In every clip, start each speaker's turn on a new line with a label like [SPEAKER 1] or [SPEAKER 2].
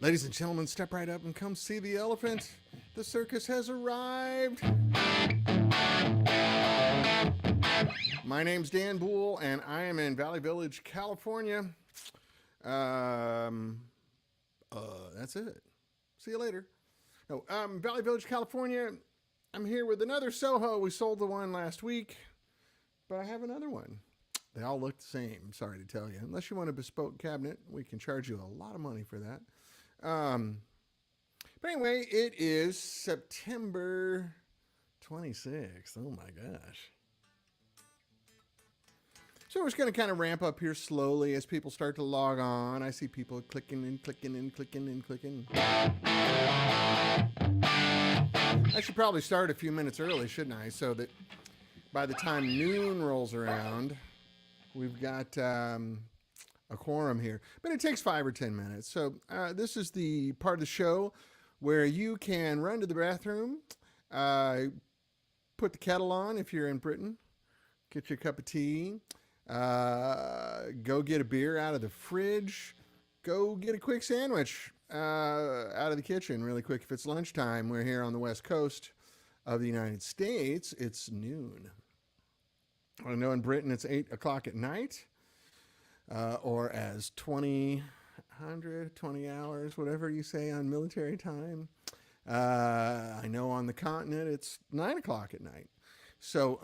[SPEAKER 1] Ladies and gentlemen, step right up and come see the elephant. The circus has arrived. My name's Dan Boole, and I am in Valley Village, California. That's it. See you later. No, Valley Village, California. I'm here with another SoHo. We sold the one last week, but I have another one. They all look the same, sorry to tell you. Unless you want a bespoke cabinet, we can charge you a lot of money for that. But anyway, it is September 26th. Oh my gosh. So we're just going to kind of ramp up here slowly as people start to log on. I see people clicking and clicking and clicking and clicking. I should probably start a few minutes early, shouldn't I? So that by the time noon rolls around, we've got a quorum here. But it takes 5 or 10 minutes. So this is the part of the show where you can run to the bathroom, put the kettle on if you're in Britain, get you a cup of tea, go get a beer out of the fridge, go get a quick sandwich out of the kitchen really quick. If it's lunchtime, we're here on the west coast of the United States, it's noon. I know in Britain it's 8 o'clock at night, or as 20 hours, whatever you say on military time. I know on the continent it's 9 o'clock at night. So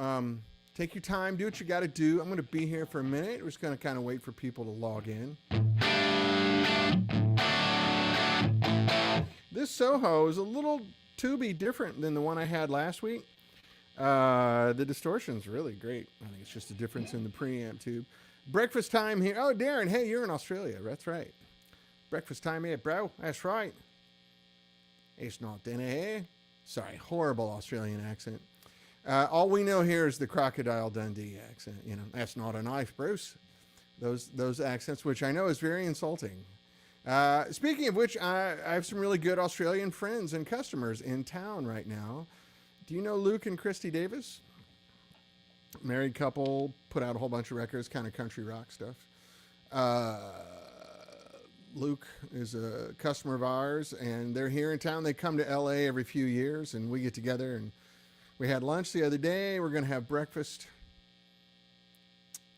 [SPEAKER 1] take your time, do what you got to do. I'm going to be here for a minute. We're just going to kind of wait for people to log in. This SoHo is a little tubey different than the one I had last week. The distortion's really great. I think it's just a difference in the preamp tube. Breakfast time here. Oh, Darren, hey, you're in Australia. That's right. Breakfast time here, bro. That's right. It's not dinner here. Sorry, horrible Australian accent. All we know here is the Crocodile Dundee accent. You know, that's not a knife, Bruce. Those accents, which I know is very insulting. Speaking of which, I have some really good Australian friends and customers in town right now. Do you know Luke and Christy Davis? Married couple, put out a whole bunch of records, kind of country rock stuff. Luke is a customer of ours, and they're here in town. They come to LA every few years, and we get together, and we had lunch the other day. We're going to have breakfast.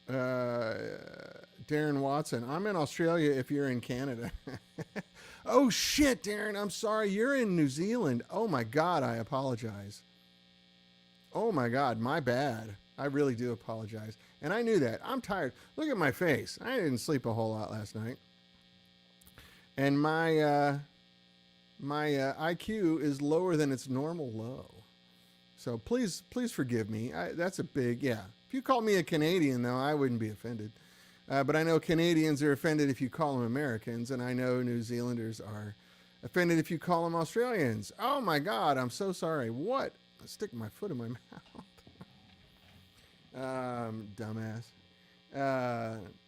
[SPEAKER 1] Darren Watson, I'm in Australia if you're in Canada. Oh, shit, Darren, I'm sorry. You're in New Zealand. Oh, my God, I apologize. Oh, my God, my bad. I really do apologize. And I knew that. I'm tired. Look at my face. I didn't sleep a whole lot last night. And my IQ is lower than its normal low. So please forgive me. That's a big, yeah. If you call me a Canadian, though, I wouldn't be offended. But I know Canadians are offended if you call them Americans, and I know New Zealanders are offended if you call them Australians. Oh, my God, I'm so sorry. What? I stick my foot in my mouth. Dumbass.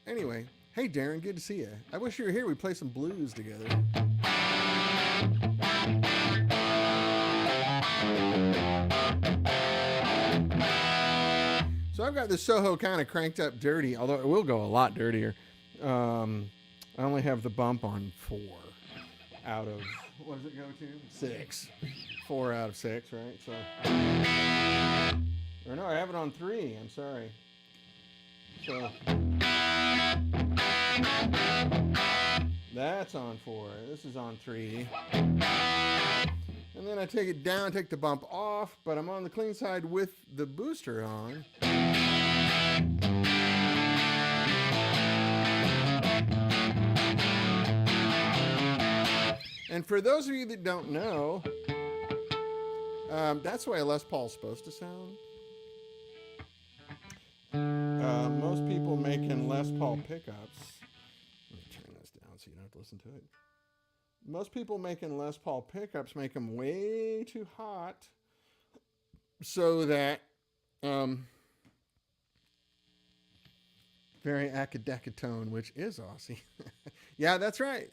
[SPEAKER 1] Anyway. Hey, Darren, good to see you. I wish you were here. We'd play some blues together. So I've got this SoHo kind of cranked up dirty, although it will go a lot dirtier. I only have the bump on 4 out of, what does it go to? 6. 4 out of 6, right? So, or no, I have it on 3. I'm sorry. So that's on 4. This is on 3. And then I take it down, take the bump off, but I'm on the clean side with the booster on. And for those of you that don't know, that's the way a Les Paul's supposed to sound. Most people making Les Paul pickups. Let me turn this down so you don't have to listen to it. Most people making Les Paul pickups make them way too hot so that very acadecatone, which is Aussie. Yeah, that's right.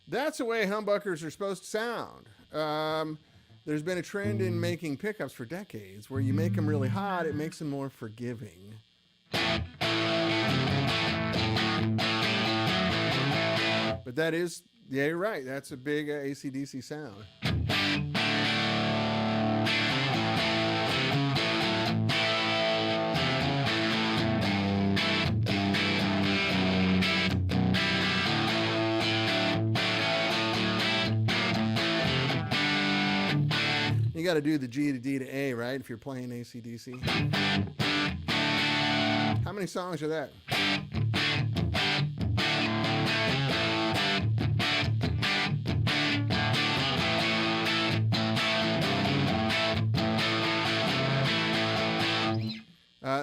[SPEAKER 1] That's the way humbuckers are supposed to sound. There's been a trend in making pickups for decades where you make them really hot, it makes them more forgiving. that is, yeah, you're right. That's a big AC/DC sound. You got to do the G to D to A, right? If you're playing AC/DC. How many songs are that?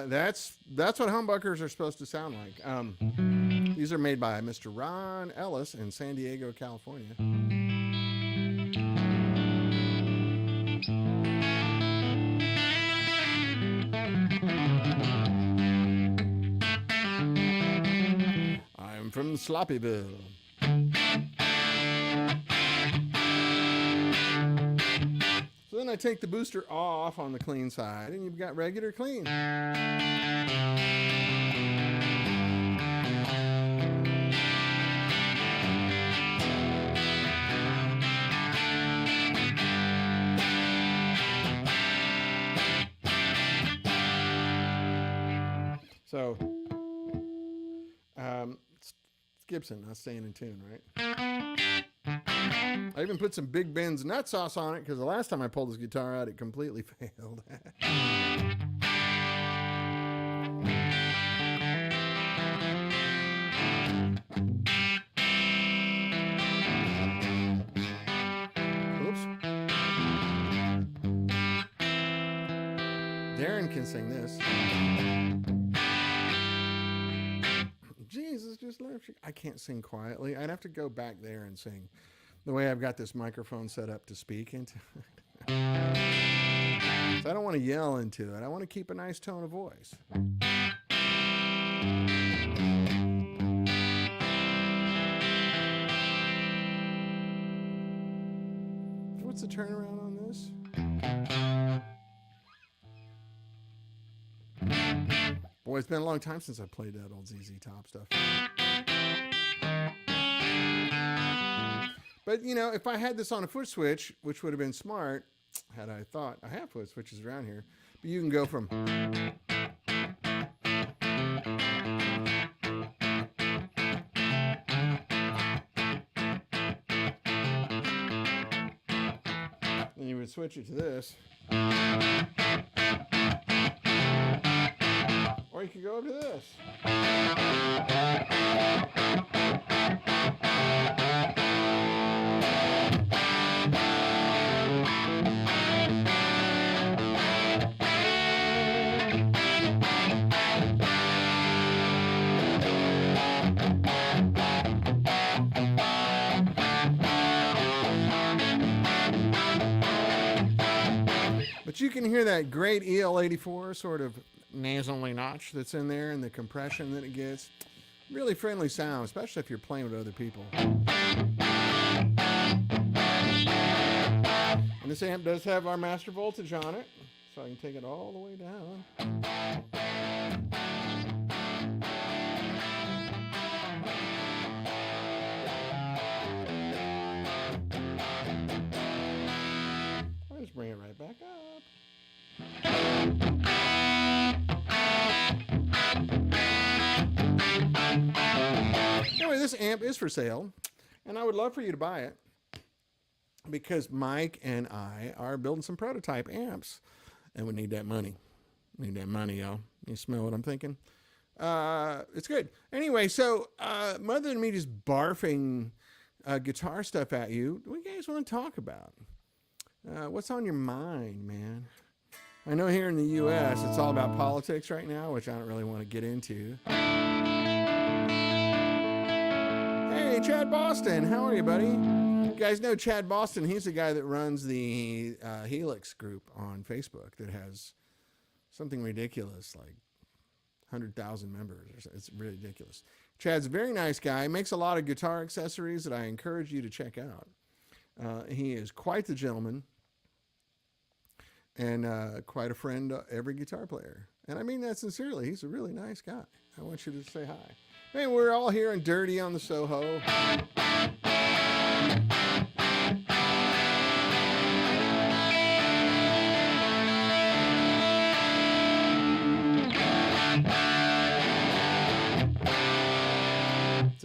[SPEAKER 1] That's what humbuckers are supposed to sound like. These are made by Mr. Ron Ellis in San Diego, California. I'm from Sloppyville. So then I take the booster off on the clean side, and you've got regular clean. So, it's Gibson, not staying in tune, right? I even put some Big Ben's nut sauce on it because the last time I pulled this guitar out, it completely failed. Oops. Darren can sing this. Jesus, just left you. I can't sing quietly. I'd have to go back there and sing the way I've got this microphone set up to speak into it. So I don't want to yell into it. I want to keep a nice tone of voice. What's the turnaround on this? Boy, it's been a long time since I played that old ZZ Top stuff. But, you know, if I had this on a foot switch, which would have been smart, had I thought, I have foot switches around here, but you can go from... And you would switch it to this. Or you could go to this. But you can hear that great EL84 sort of nasally notch that's in there and the compression that it gets. Really friendly sound, especially if you're playing with other people. And this amp does have our master voltage on it, so I can take it all the way down. I'll just bring it right back up. Anyway, this amp is for sale, and I would love for you to buy it because Mike and I are building some prototype amps, and we need that money. We need that money, y'all. You smell what I'm thinking? It's good. Anyway, so other than me just barfing guitar stuff at you, what do you guys want to talk about? What's on your mind, man? I know here in the U.S. it's all about politics right now, which I don't really want to get into. Hey, Chad Boston. How are you, buddy? You guys know Chad Boston. He's the guy that runs the Helix group on Facebook that has something ridiculous, like 100,000 members. It's ridiculous. Chad's a very nice guy. Makes a lot of guitar accessories that I encourage you to check out. He is quite the gentleman. And quite a friend to every guitar player. And I mean that sincerely. He's a really nice guy. I want you to say hi. Hey, we're all here and dirty on the SoHo.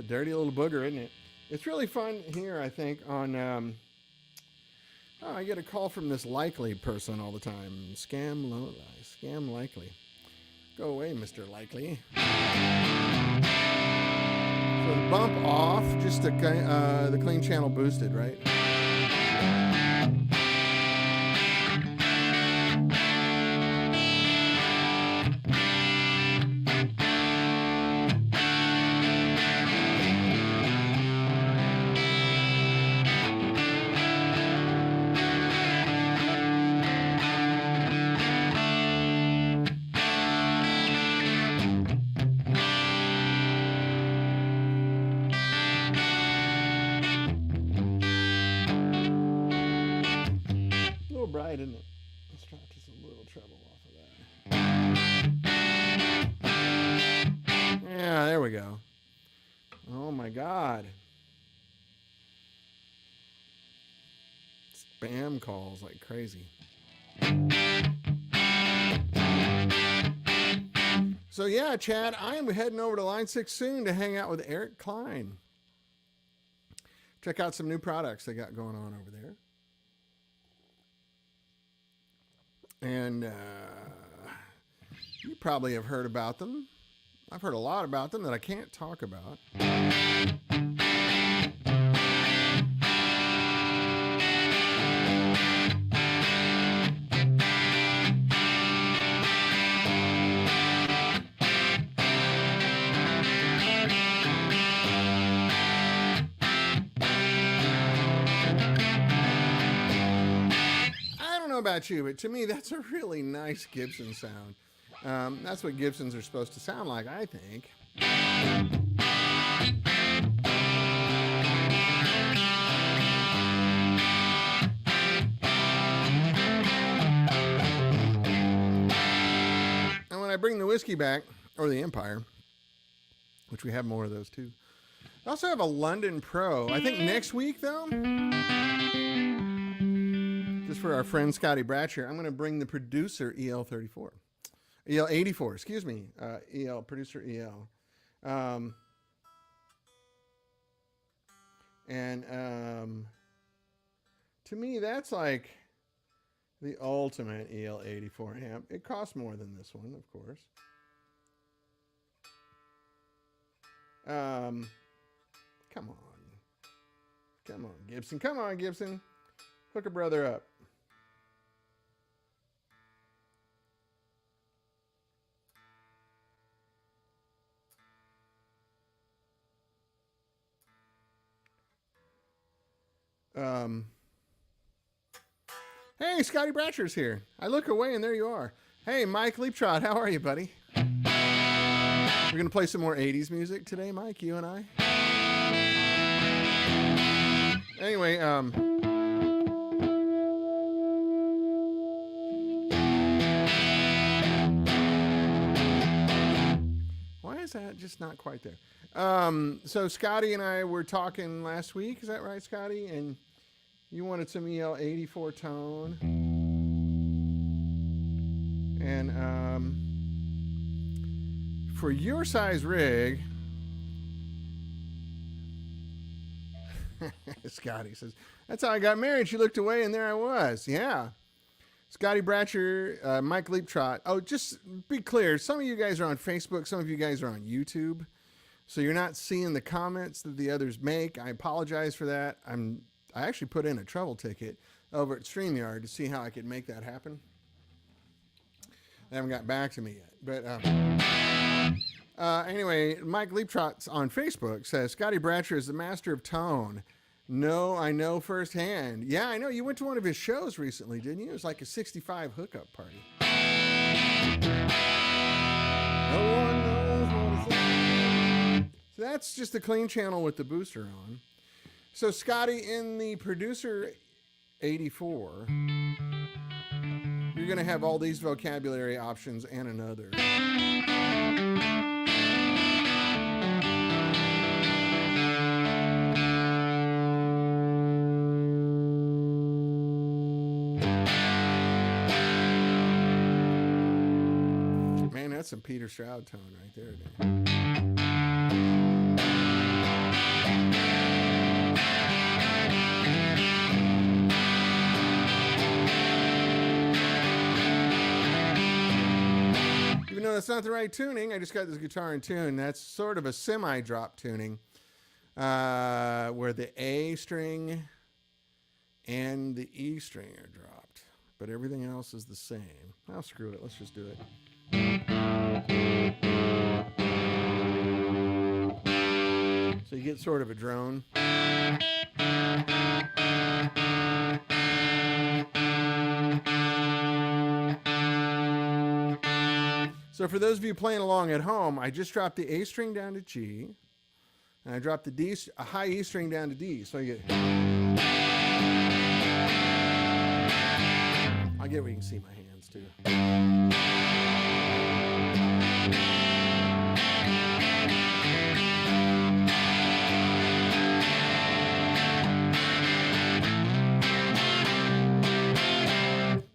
[SPEAKER 1] a dirty little booger, isn't it? It's really fun here, I think, on... I get a call from this Likely person all the time. Scam Likely. Go away, Mr. Likely. So the bump off, just the clean channel boosted, right? Bright, isn't it? Let's try just a little treble off of that. Yeah, there we go. Oh my God. Spam calls like crazy. So yeah, Chad, I am heading over to Line 6 soon to hang out with Eric Klein. Check out some new products they got going on over there. And you probably have heard about them. I've heard a lot about them that I can't talk about. About you, but to me that's a really nice Gibson sound. That's what Gibsons are supposed to sound like, I think. And when I bring the whiskey back, or the Empire, which we have more of those too. I also have a London Pro. I think next week though, just for our friend Scotty Bratcher, I'm going to bring the Producer EL84. EL84, excuse me. Producer EL. To me, that's like the ultimate EL84 amp. It costs more than this one, of course. Come on. Come on, Gibson. Come on, Gibson. Hook a brother up. Hey, Scotty Bratcher's here. I look away and there you are. Hey, Mike Leaptrot, how are you, buddy? We're going to play some more 80s music today, Mike, you and I. Anyway, why is that just not quite there? So Scotty and I were talking last week. Is that right, Scotty? And you wanted some EL84 tone. And for your size rig, Scotty says, that's how I got married. She looked away and there I was. Yeah. Scotty Bratcher, Mike Leaptrot. Oh, just be clear. Some of you guys are on Facebook. Some of you guys are on YouTube. So you're not seeing the comments that the others make. I apologize for that. I actually put in a trouble ticket over at StreamYard to see how I could make that happen. They haven't got back to me yet. But anyway, Mike Leaptrot on Facebook says, Scotty Bratcher is the master of tone. No, I know firsthand. Yeah, I know. You went to one of his shows recently, didn't you? It was like a 65 hookup party. No one knows what it's like. So that's just the clean channel with the booster on. So Scotty, in the Producer 84, you're going to have all these vocabulary options and another. Man, that's some Peter Stroud tone right there, dude. that's not the right tuning. I just got this guitar in tune. That's sort of a semi-drop tuning where the A string and the E string are dropped. But everything else is the same. Oh, screw it. Let's just do it. So you get sort of a drone. So for those of you playing along at home, I just dropped the A string down to G, and I dropped the D, a high E string down to D. So you get, I get where you can see my hands too.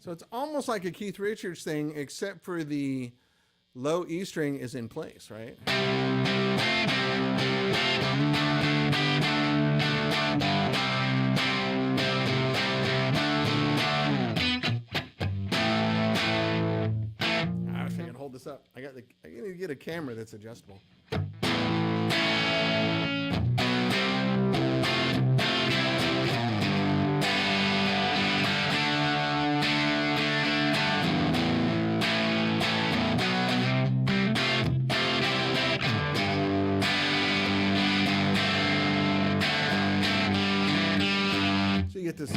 [SPEAKER 1] So it's almost like a Keith Richards thing, except for the low E string is in place, right? I wish I could hold this up. I need to get a camera that's adjustable. Get this.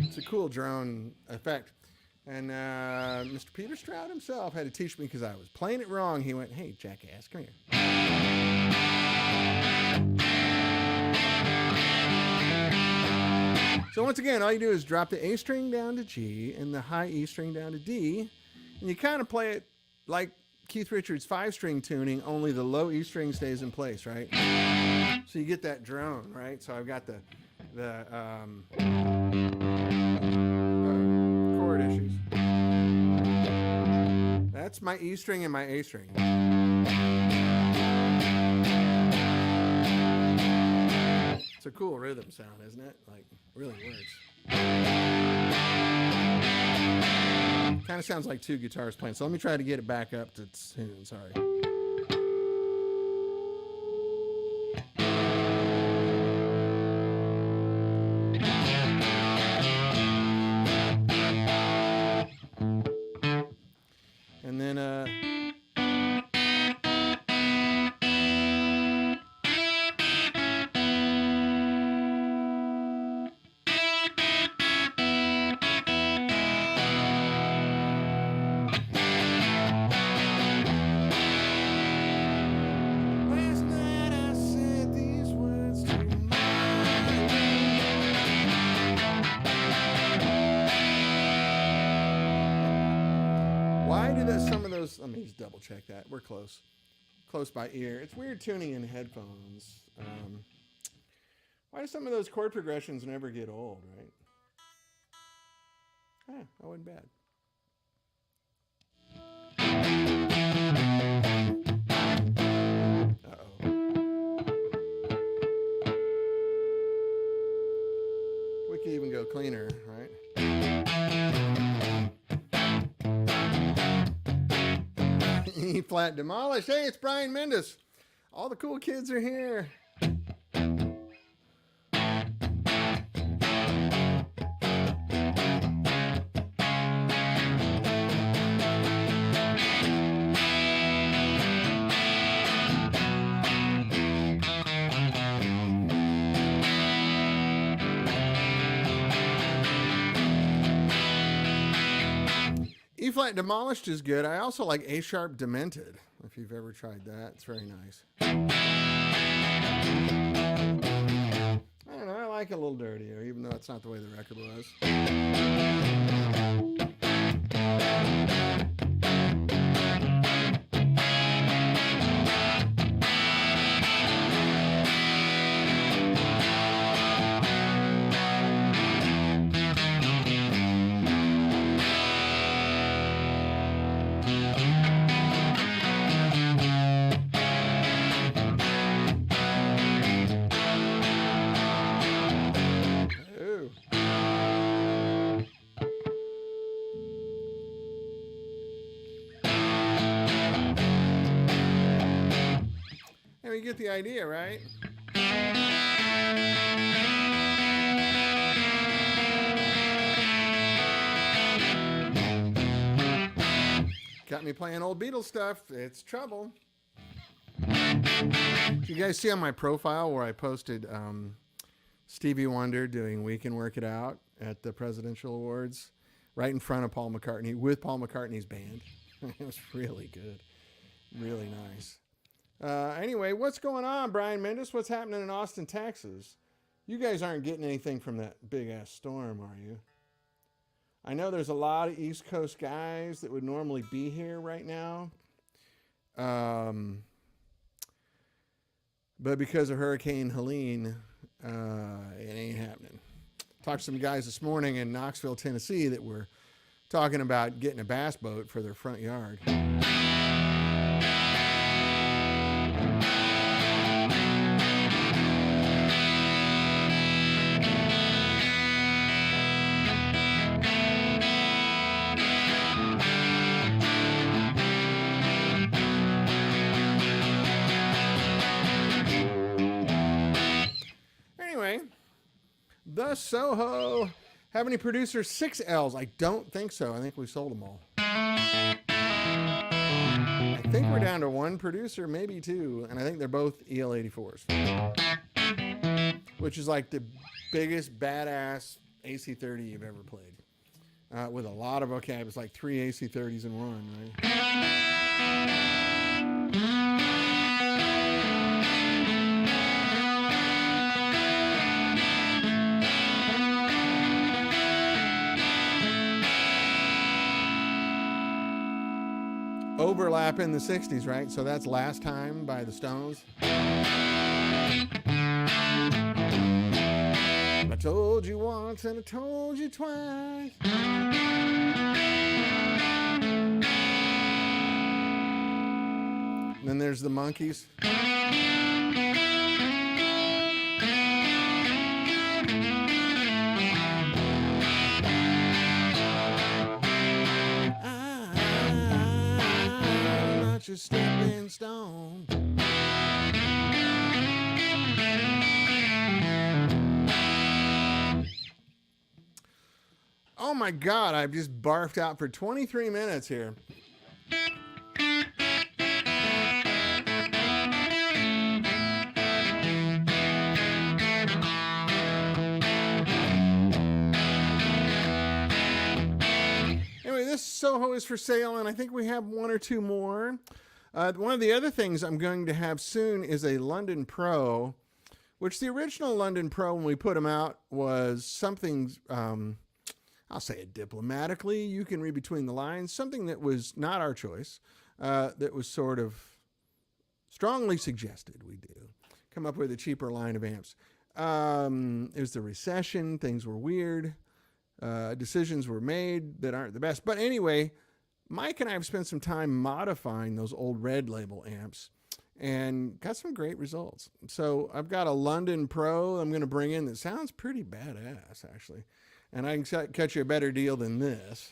[SPEAKER 1] It's a cool drone effect. And Mr. Peter Stroud himself had to teach me because I was playing it wrong. He went, "Hey, jackass, come here." So once again, all you do is drop the A string down to G and the high E string down to D. And you kind of play it like Keith Richards 5-string tuning, only the low E string stays in place, right? So you get that drone, right? So I've got the chord issues. That's my E string and my A string. It's a cool rhythm sound, isn't it? Like, really works. Kind of sounds like two guitars playing. So let me try to get it back up to tune. Sorry. And then some of those, let me just double check that. We're close by ear. It's weird tuning in headphones. Why do some of those chord progressions never get old, right? That wasn't bad. Uh-oh. We could even go cleaner, right? E flat demolished. Hey, it's Brian Mendes. All the cool kids are here. E flat demolished is good. I also like A sharp demented. If you've ever tried that, it's very nice. I don't know. I like it a little dirtier, even though it's not the way the record was. You get the idea, right? Got me playing old Beatles stuff. It's trouble. You guys see on my profile where I posted Stevie Wonder doing "We Can Work It Out" at the Presidential Awards, right in front of Paul McCartney with Paul McCartney's band. It was really good, really nice. Anyway, what's going on, Brian Mendes? What's happening in Austin, Texas? You guys aren't getting anything from that big ass storm, are you? I know there's a lot of East Coast guys that would normally be here right now. But because of Hurricane Helene, it ain't happening. Talked to some guys this morning in Knoxville, Tennessee that were talking about getting a bass boat for their front yard. The SoHo. Have any producers 6Ls? I don't think so. I think we sold them all. I think we're down to one producer, maybe two, and I think they're both EL84s, which is like the biggest badass AC30 you've ever played, with a lot of vocab. It's like 3 AC30s in one, right? Overlap in the 60s, right? So that's Last Time by the Stones. I told you once and I told you twice. Then there's the Monkees. Your stepping stone. Oh my God, I've just barfed out for 23 minutes here. This SoHo is for sale, and I think we have one or two more. One of the other things I'm going to have soon is a London Pro, which the original London Pro, when we put them out, was something, I'll say it diplomatically, you can read between the lines, something that was not our choice, that was sort of strongly suggested we do. Come up with a cheaper line of amps. It was the recession, things were weird. Decisions were made that aren't the best. But anyway, Mike and I have spent some time modifying those old Red Label amps and got some great results. So I've got a London Pro I'm going to bring in that sounds pretty badass, actually. And I can cut you a better deal than this.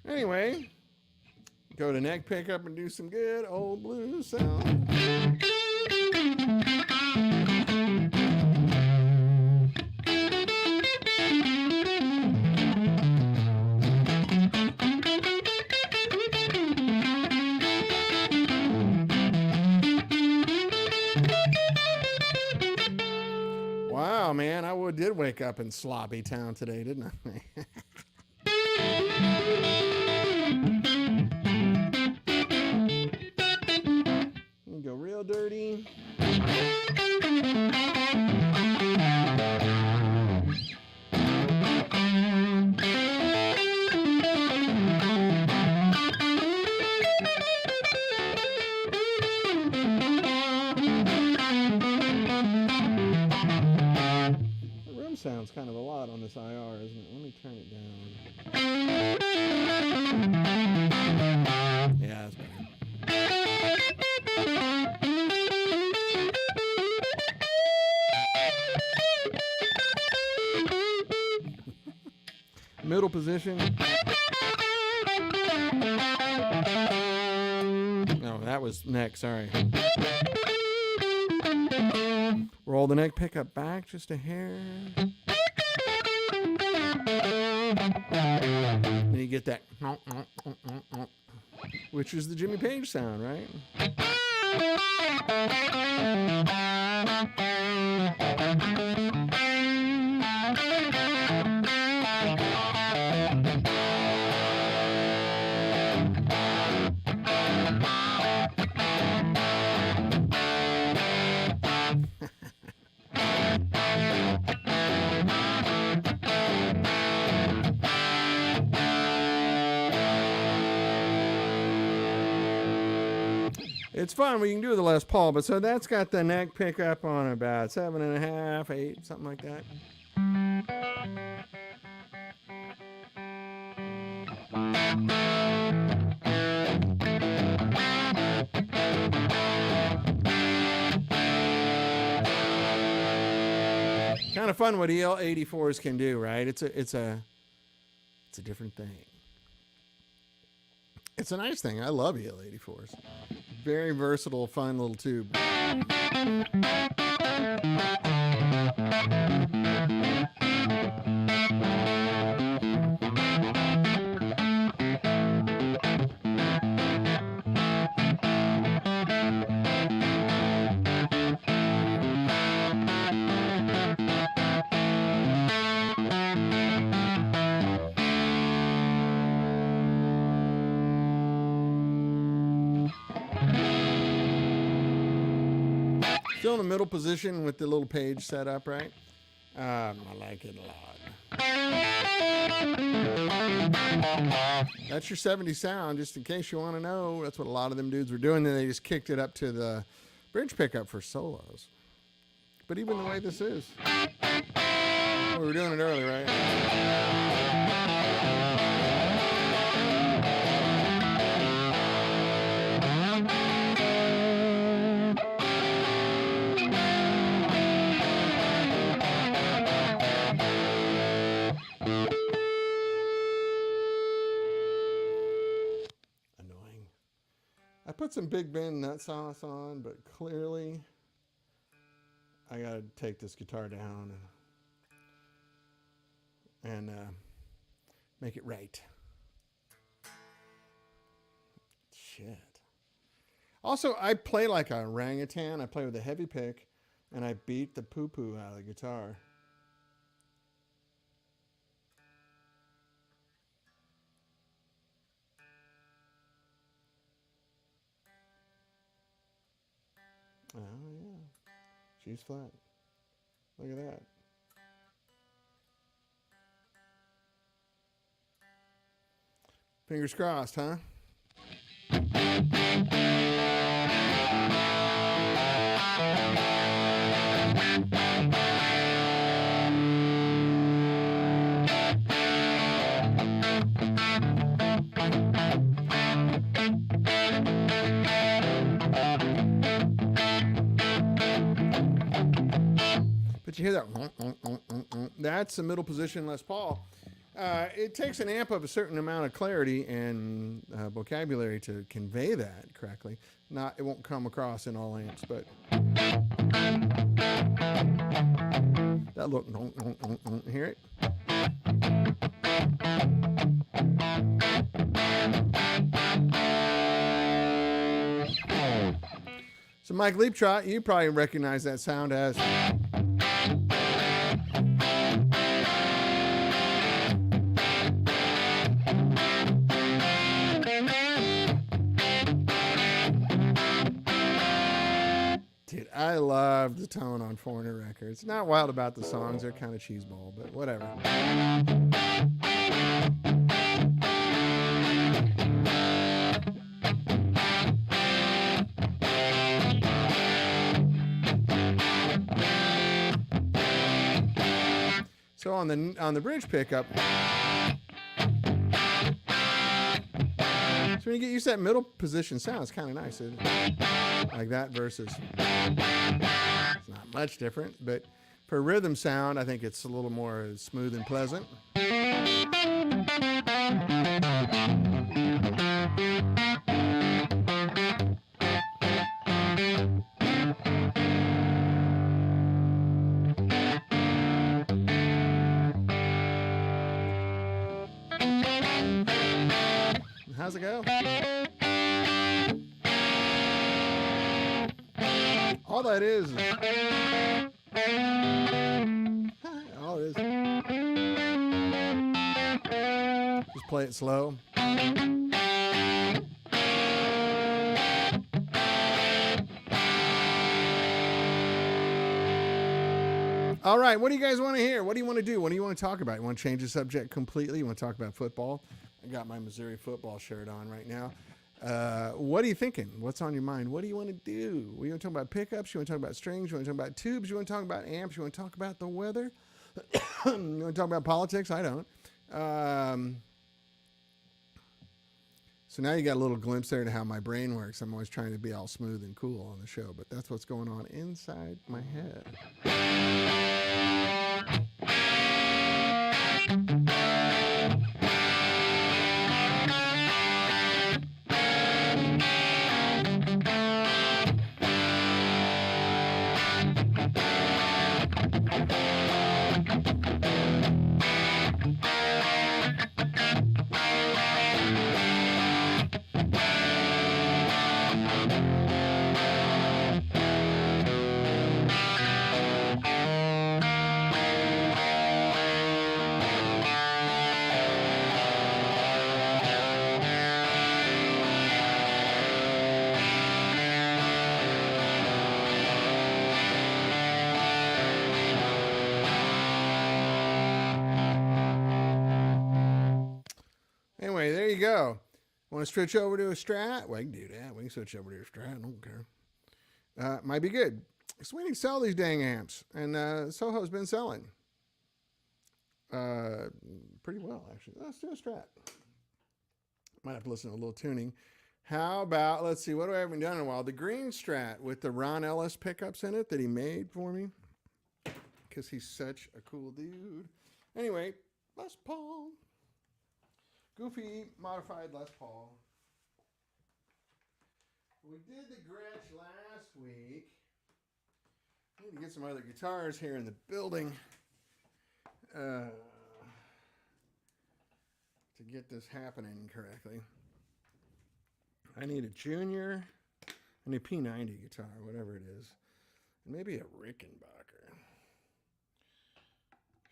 [SPEAKER 1] Anyway, go to neck pickup and do some good old blues sound. Wow, man, I did wake up in sloppy town today, didn't I? Go real dirty. middle position. Oh, that was neck, sorry. Roll the neck pickup back just a hair. And you get that, which is the Jimmy Page sound, right? It's fun when you can do the Les Paul, but so that's got the neck pickup on about 7.5, 8, something like that. Kind of fun what EL84s can do, right? It's a different thing. It's a nice thing. I love EL84s. Very versatile, fun little tube. Still in the middle position with the little page set up, right? I like it a lot. That's your 70s sound, just in case you want to know. That's what a lot of them dudes were doing. Then they just kicked it up to the bridge pickup for solos. But even the way this is, we were doing it early, right? I put some Big Ben nut sauce on, but clearly I gotta take this guitar down and make it right. Shit. Also, I play like a orangutan. I play with a heavy pick, and I beat the poo-poo out of the guitar. Oh, yeah. She's flat. Look at that. Fingers crossed, huh? But you hear that? That's the middle position Les Paul. It takes an amp of a certain amount of clarity and vocabulary to convey that correctly. It won't come across in all amps, but that look, hear it? So Mike Leaptrot, you probably recognize that sound as. Dude, I love the tone on Foreigner records. Not wild about the songs, they're kind of cheeseball, but whatever. So on the bridge pickup, so when you get used to that middle position sound, it's kind of nice, isn't it? Like that versus, it's not much different, but for rhythm sound, I think it's a little more smooth and pleasant. How's it go? All that is all it is. Just play it slow. All right, what do you guys want to hear? What do you want to do? What do you want to talk about? You want to change the subject completely? You want to talk about football? I got my Missouri football shirt on right now. What are you thinking? What's on your mind? What do you want to do? You want to talk about pickups? You want to talk about strings? You want to talk about tubes? You want to talk about amps? You want to talk about the weather? You want to talk about politics? I don't. So now you got a little glimpse there to how my brain works. I'm always trying to be all smooth and cool on the show, but that's what's going on inside my head. Anyway, there you go. Want to switch over to a Strat? Well, I can do that. We can switch over to a Strat. I don't care. Might be good. So we need to sell these dang amps. And SoHo's been selling. Pretty well, actually. Let's do a Strat. Might have to listen to a little tuning. How about, let's see, what do I haven't done in a while? The green Strat with the Ron Ellis pickups in it that he made for me. Because he's such a cool dude. Anyway, Les Paul. Goofy, modified Les Paul. We did the Gretsch last week. I need to get some other guitars here in the building to get this happening correctly. I need a Junior and a P90 guitar, whatever it is. And maybe a Rickenbacker.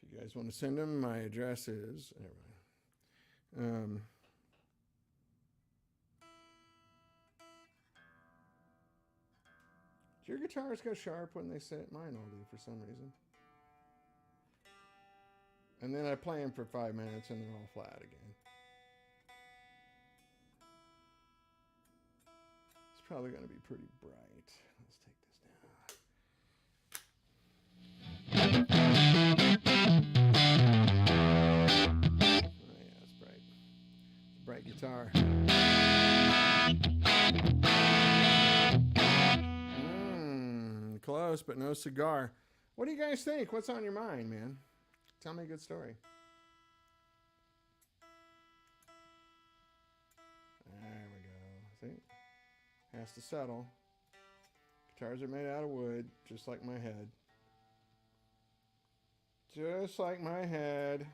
[SPEAKER 1] If you guys want to send them, my address is... do your guitars go sharp when they sit? Mine all do for some reason. And then I play them for 5 minutes and they're all flat again. It's probably going to be pretty bright. Let's take this down. Bright guitar. Close, but no cigar. What do you guys think? What's on your mind, man? Tell me a good story. There we go. See? Has to settle. Guitars are made out of wood, just like my head. Just like my head.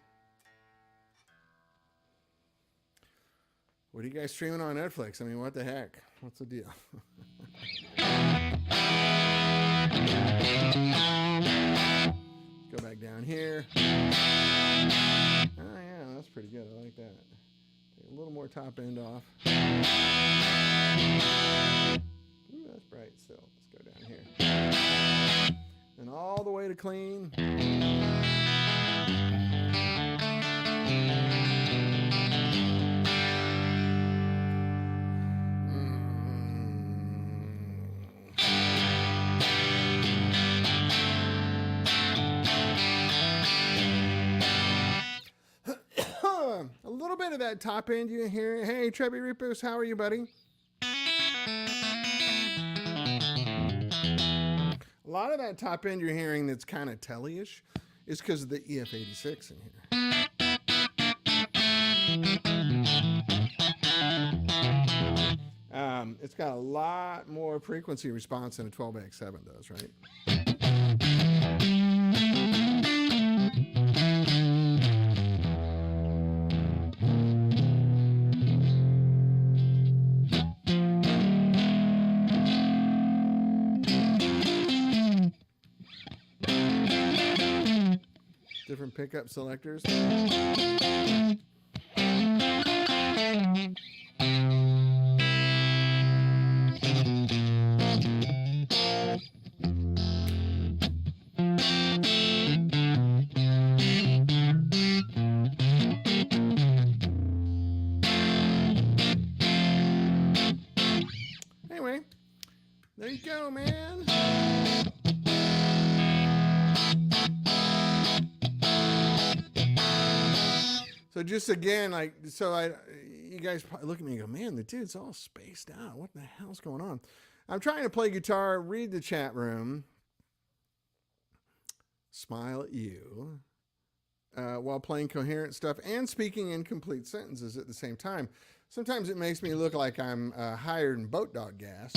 [SPEAKER 1] What are you guys streaming on Netflix? I mean, what the heck? What's the deal? Go back down here. Oh, yeah, that's pretty good. I like that. Take a little more top end off. Ooh, that's bright still. Let's go down here. And all the way to clean. A little bit of that top end you hear. Hey, Trebby Ripos, how are you, buddy? A lot of that top end you're hearing that's kind of telly-ish is because of the EF86 in here. It's got a lot more frequency response than a 12x7 does, right? different pickup selectors. Anyway, there you go, man. So just again, you guys probably look at me and go, man, the dude's all spaced out. What the hell's going on? I'm trying to play guitar, read the chat room, smile at you, while playing coherent stuff and speaking in complete sentences at the same time. Sometimes it makes me look like I'm hired in boat dog gas.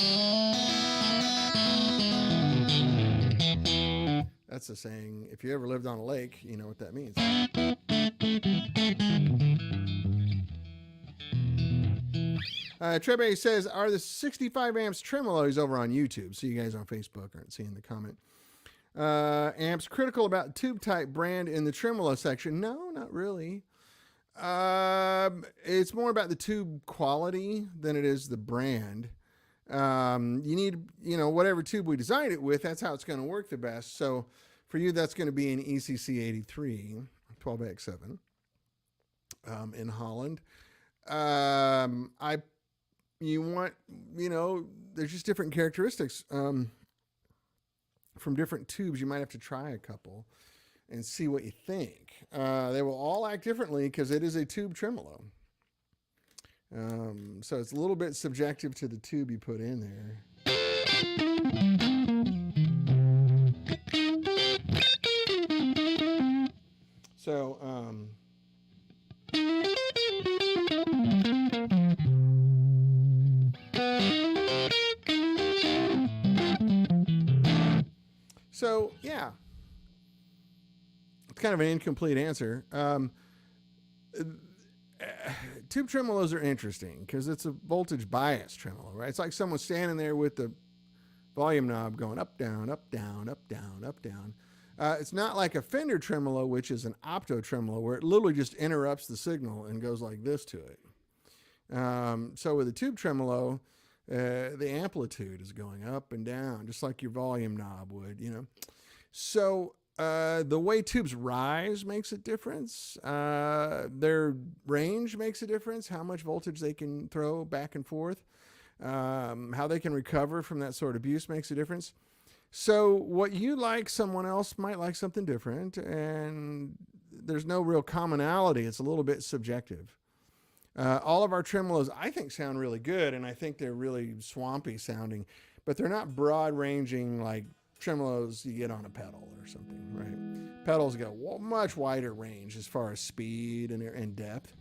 [SPEAKER 1] That's a saying. If you ever lived on a lake, you know what that means. Trebe says, are the 65 amps tremolos over on YouTube? So you guys on Facebook aren't seeing the comment. Amps critical about tube type brand in the tremolo section. No, not really. It's more about the tube quality than it is the brand. You need, whatever tube we designed it with, that's how it's going to work the best. So for you, that's going to be an ECC 83, 12x7, in Holland. There's just different characteristics, from different tubes. You might have to try a couple and see what you think. They will all act differently because it is a tube tremolo. So it's a little bit subjective to the tube you put in there. So, yeah, it's kind of an incomplete answer. Tube tremolos are interesting because it's a voltage bias tremolo, right? It's like someone standing there with the volume knob going up, down, up, down, up, down, up, down. It's not like a Fender tremolo, which is an opto tremolo, where it literally just interrupts the signal and goes like this to it. So with a tube tremolo, the amplitude is going up and down, just like your volume knob would, So the way tubes rise makes a difference. Their range makes a difference, how much voltage they can throw back and forth. How they can recover from that sort of abuse makes a difference. So what you like, someone else might like something different, and there's no real commonality. It's a little bit subjective. All of our tremolos, I think, sound really good, and I think they're really swampy sounding, but they're not broad ranging like tremolos you get on a pedal or something, right? Pedals got a much wider range as far as speed and depth.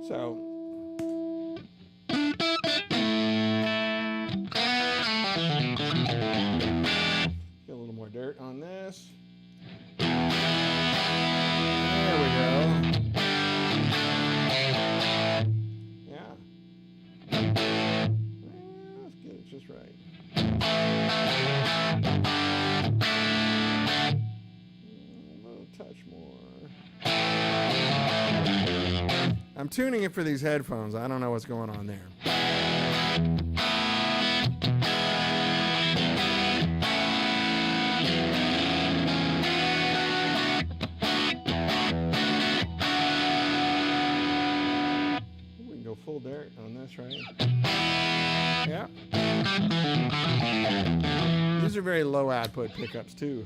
[SPEAKER 1] So, get a little more dirt on this. There we go. Yeah. Let's get it just right. A little touch more. I'm tuning it for these headphones. I don't know what's going on there. We can go full dirt on this, right? Yeah. These are very low output pickups too.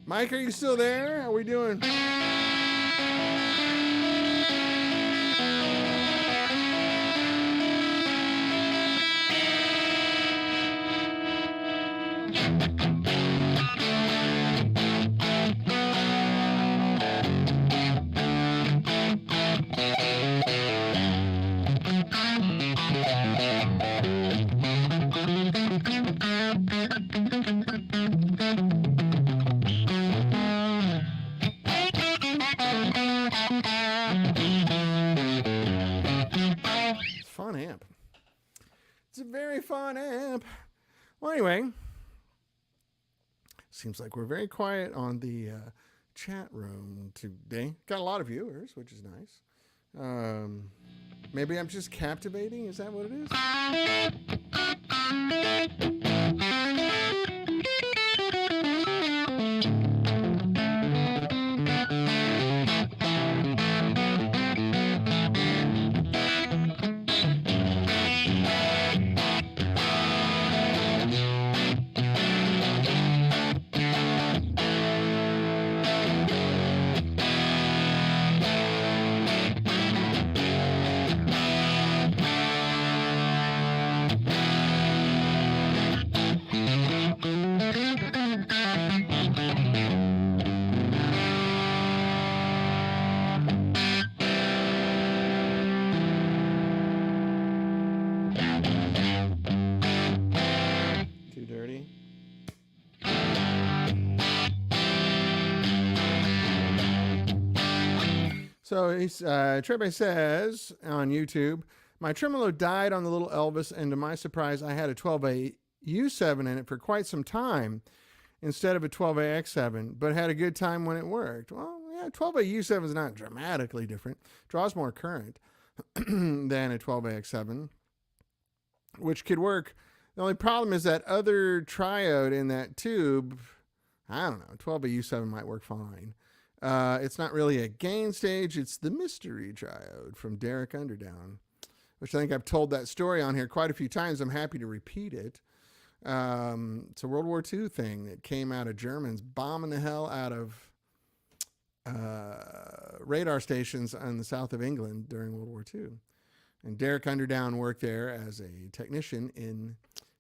[SPEAKER 1] Mike, are you still there? How are we doing? It's a very fun amp. Well, anyway, seems like we're very quiet on the chat room today. Got a lot of viewers, which is nice. Maybe I'm just captivating. Is that what it is? So Trebe says on YouTube, my tremolo died on the little Elvis, and to my surprise, I had a 12A U7 in it for quite some time instead of a 12A X7, but had a good time when it worked. Well, yeah, 12A U7 is not dramatically different. Draws more current than a 12A X7, which could work. The only problem is that other triode in that tube, I don't know, 12A U7 might work fine. It's not really a gain stage. It's the mystery triode from Derek Underdown, which I think I've told that story on here quite a few times. I'm happy to repeat it. It's a World War II thing that came out of Germans bombing the hell out of radar stations in the south of England during World War II. And Derek Underdown worked there as a technician in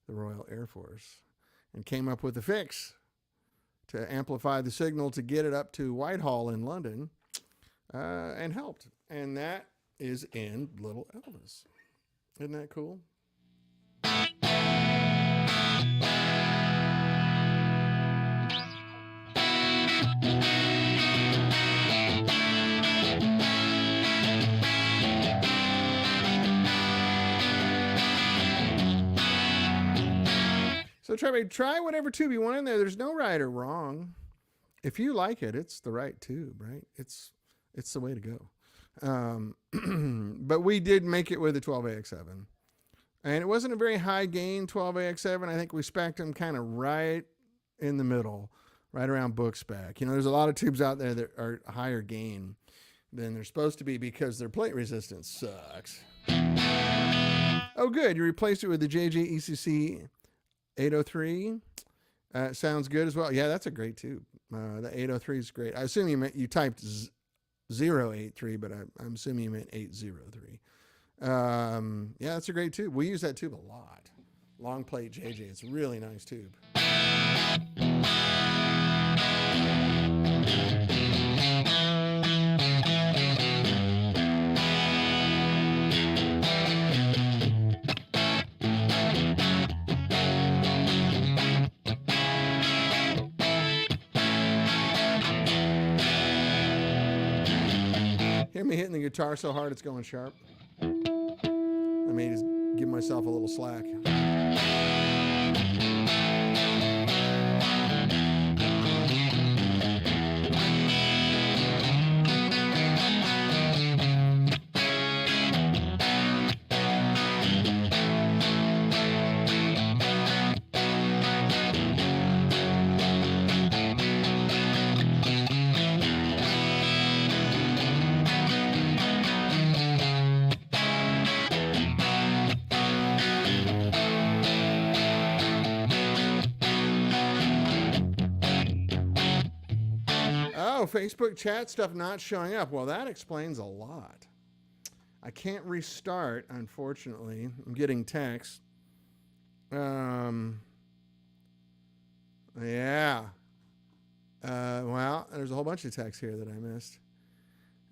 [SPEAKER 1] the Royal Air Force and came up with a fix to amplify the signal to get it up to Whitehall in London, and helped. And that is in Little Elvis. Isn't that cool? So try whatever tube you want in there. There's no right or wrong. If you like it, it's the right tube, right? It's the way to go. But we did make it with a 12AX7. And it wasn't a very high gain 12AX7. I think we spec'd them kind of right in the middle, right around book spec. You know, there's a lot of tubes out there that are higher gain than they're supposed to be because their plate resistance sucks. Oh, good. You replaced it with the JJ ECC 803. Sounds good as well. Yeah, that's a great tube. The 803 is great. I assume you typed 083, but I'm assuming you meant 803. Yeah, that's a great tube. We use that tube a lot. Long plate JJ. It's a really nice tube. Hear me hitting the guitar so hard it's going sharp. I may just give myself a little slack. Facebook chat stuff not showing up. Well, that explains a lot. I can't restart, unfortunately. I'm getting text. Yeah. Well, there's a whole bunch of text here that I missed.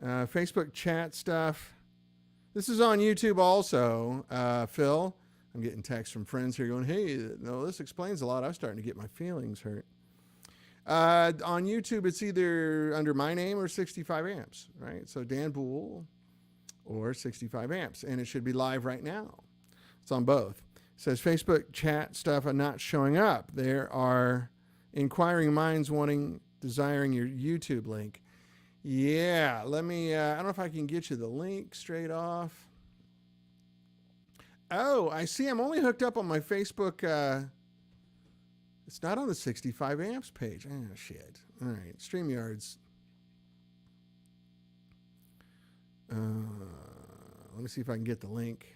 [SPEAKER 1] Facebook chat stuff. This is on YouTube also. Phil, I'm getting texts from friends here going, hey, no, this explains a lot. I'm starting to get my feelings hurt. On YouTube, it's either under my name or 65 amps, right? So Dan Boole or 65 amps, and it should be live right now. It's on both. Says Facebook chat stuff are not showing up. There are inquiring minds desiring your YouTube link. Yeah, let me, I don't know if I can get you the link straight off. Oh, I see. I'm only hooked up on my Facebook. It's not on the 65 amps page. Oh, shit. All right. StreamYard's. Let me see if I can get the link.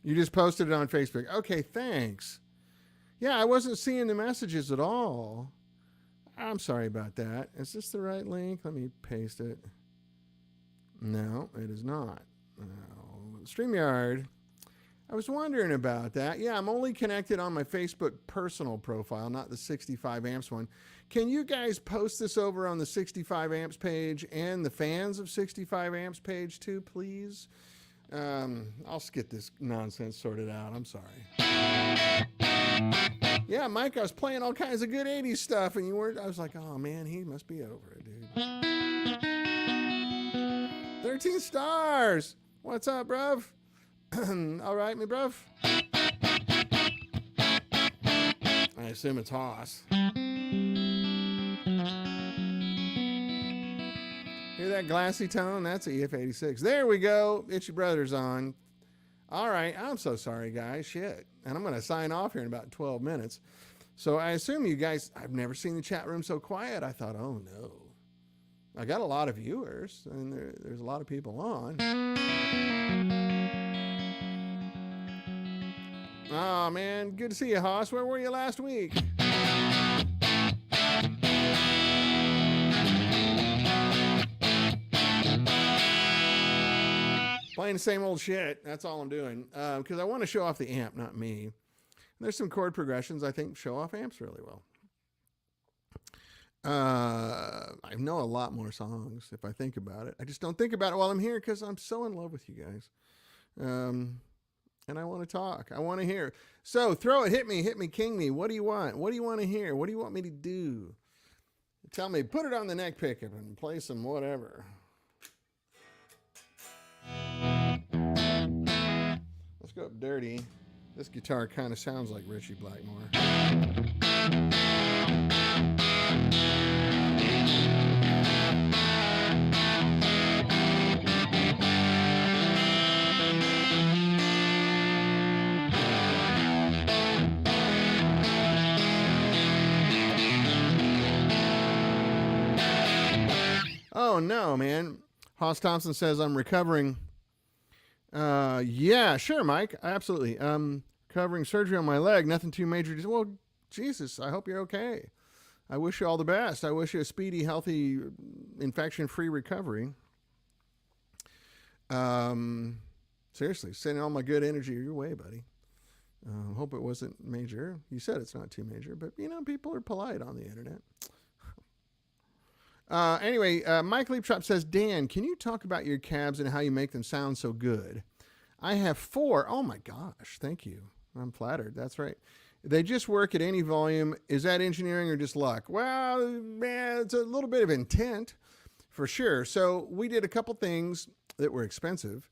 [SPEAKER 1] You just posted it on Facebook. Okay, thanks. Yeah, I wasn't seeing the messages at all. I'm sorry about that. Is this the right link? Let me paste it. No, it is not. No. StreamYard. I was wondering about that. Yeah, I'm only connected on my Facebook personal profile, not the 65 amps one. Can you guys post this over on the 65 amps page and the fans of 65 amps page too, please? I'll get this nonsense sorted out. I'm sorry. Yeah, Mike, I was playing all kinds of good 80s stuff, and you weren't. I was like, oh, man, he must be over it, dude. 13 stars. What's up, bruv? All right, me bruv? I assume it's Haas. Hear that glassy tone? That's a EF86. There we go. Itchy Brother's on. All right. I'm so sorry, guys. Shit. And I'm going to sign off here in about 12 minutes. So I assume you guys, I've never seen the chat room so quiet. I thought, oh, no. I got a lot of viewers, and there's a lot of people on. Oh, man. Good to see you, Haas. Where were you last week? Playing the same old shit. That's all I'm doing. Because I want to show off the amp, not me. There's some chord progressions I think show off amps really well. I know a lot more songs if I think about it. I just don't think about it while I'm here because I'm so in love with you guys. And I want to talk. I want to hear. So throw it, hit me, king me. What do you want? What do you want to hear? What do you want me to do? Tell me, put it on the neck pickup and play some whatever. Let's go up dirty. This guitar kind of sounds like Richie Blackmore. Oh no, man. Hoss Thompson says I'm recovering. Yeah, sure, Mike. Absolutely. Covering surgery on my leg. Nothing too major. Well, Jesus, I hope you're okay. I wish you all the best. I wish you a speedy, healthy, infection-free recovery. Seriously, sending all my good energy your way, buddy. Hope it wasn't major. You said it's not too major, but, you know, people are polite on the internet. Anyway, Mike Leaptrap says, Dan, can you talk about your cabs and how you make them sound so good? I have 4. Oh, my gosh. Thank you. I'm flattered. That's right. They just work at any volume. Is that engineering or just luck? Well, man, it's a little bit of intent for sure. So we did a couple things that were expensive,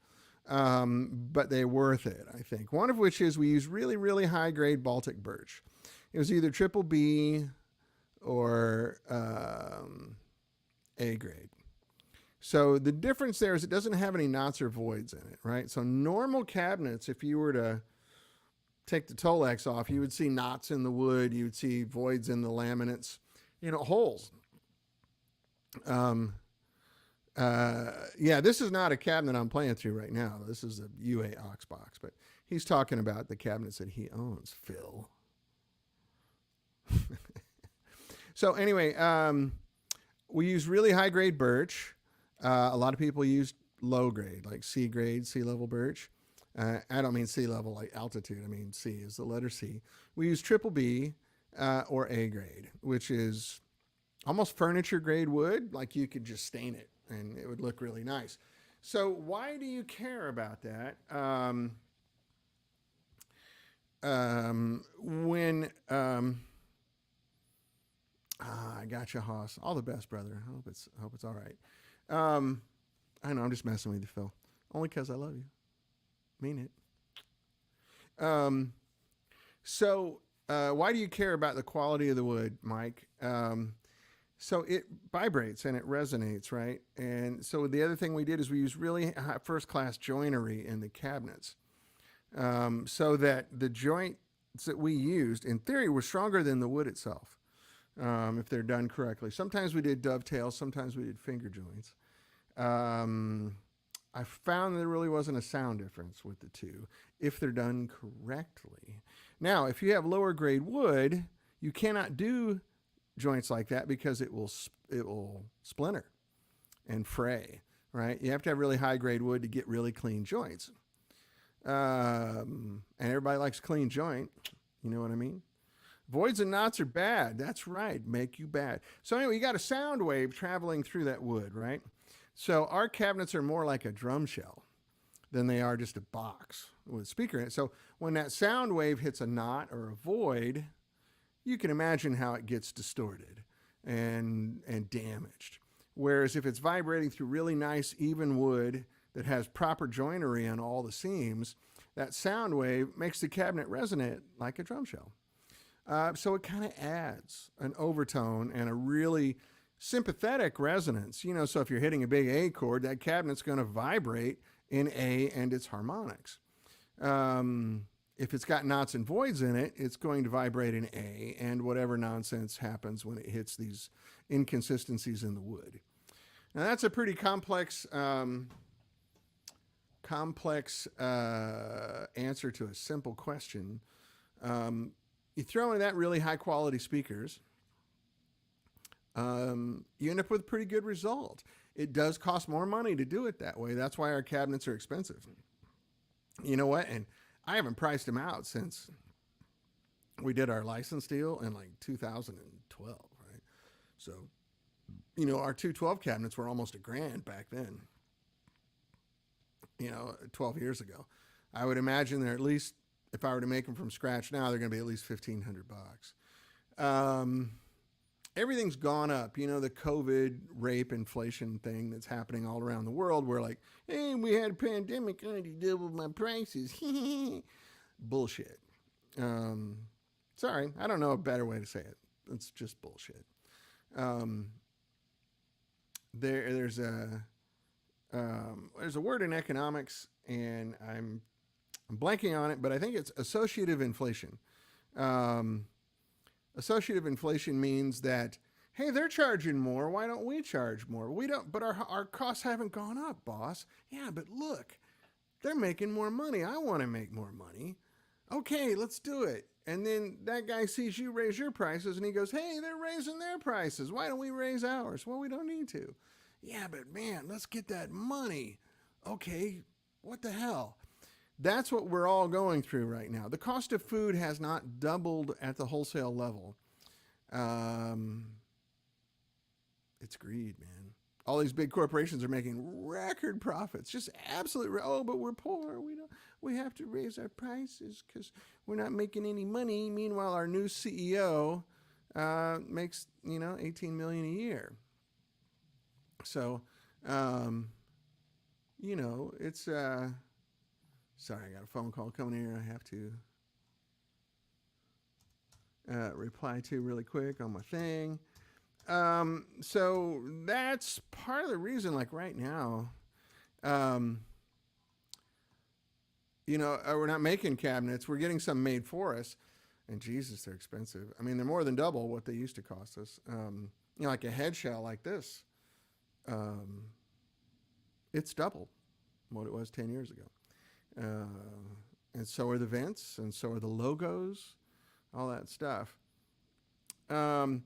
[SPEAKER 1] but they're worth it, I think. One of which is we use really, really high-grade Baltic birch. It was either triple B or A grade. So the difference there is it doesn't have any knots or voids in it, right? So normal cabinets, if you were to take the Tolex off, you would see knots in the wood, you would see voids in the laminates, you know, holes. Yeah, this is not a cabinet I'm playing through right now. This is a UA aux box, but he's talking about the cabinets that he owns, Phil. So anyway, we use really high grade birch. A lot of people use low grade, like C grade, sea level birch. I don't mean sea level like altitude. I mean C is the letter C. We use triple B or A grade, which is almost furniture grade wood. Like you could just stain it and it would look really nice. So why do you care about that? I got you, Hoss. All the best, brother. I hope it's all right. I know I'm just messing with you, Phil. Only because I love you. Mean it. Why do you care about the quality of the wood, Mike? So it vibrates and it resonates, right? And so the other thing we did is we used really first class joinery in the cabinets, so that the joints that we used, in theory, were stronger than the wood itself, if they're done correctly. Sometimes we did dovetails, sometimes we did finger joints. I found there really wasn't a sound difference with the two if they're done correctly. Now, if you have lower grade wood, you cannot do joints like that because it will splinter and fray, right? You have to have really high grade wood to get really clean joints. And everybody likes clean joint. You know what I mean? Voids and knots are bad. That's right. Make you bad. So anyway, you got a sound wave traveling through that wood, right? So our cabinets are more like a drum shell than they are just a box with a speaker in it. So when that sound wave hits a knot or a void, you can imagine how it gets distorted and damaged. Whereas if it's vibrating through really nice, even wood that has proper joinery on all the seams, that sound wave makes the cabinet resonate like a drum shell. So it kind of adds an overtone and a really sympathetic resonance. You know, so if you're hitting a big A chord, that cabinet's going to vibrate in A and its harmonics. If it's got knots and voids in it, it's going to vibrate in A and whatever nonsense happens when it hits these inconsistencies in the wood. Now that's a pretty complex answer to a simple question. You throw in that really high quality speakers, you end up with a pretty good result. It does cost more money to do it that way. That's why our cabinets are expensive. You know what? And I haven't priced them out since we did our license deal in like 2012, right? So, you know, our 212 cabinets were almost $1,000 back then, 12 years ago. I would imagine they're at least, if I were to make them from scratch now, they're going to be at least $1,500. Everything's gone up. You know, the COVID rape inflation thing that's happening all around the world. We're like, hey, we had a pandemic, I already doubled my prices. Bullshit. Sorry, I don't know a better way to say it. It's just bullshit. There's a word in economics, and I'm blanking on it, but I think it's associative inflation. Associative inflation means that, hey, they're charging more. Why don't we charge more? We don't, but our costs haven't gone up, boss. Yeah, but look, they're making more money. I want to make more money. Okay, let's do it. And then that guy sees you raise your prices and he goes, hey, they're raising their prices. Why don't we raise ours? Well, we don't need to. Yeah, but man, let's get that money. Okay, what the hell? That's what we're all going through right now. The cost of food has not doubled at the wholesale level. It's greed, man. All these big corporations are making record profits. Just absolutely. Oh, but we're poor. We have to raise our prices because we're not making any money. Meanwhile, our new CEO makes, 18 million a year. So, it's sorry, I got a phone call coming here. I have to reply to really quick on my thing. So that's part of the reason, like right now, we're not making cabinets. We're getting some made for us. And Jesus, they're expensive. I mean, they're more than double what they used to cost us. Like a head shell like this, it's double what it was 10 years ago. And so are the vents, and so are the logos, all that stuff. Trebe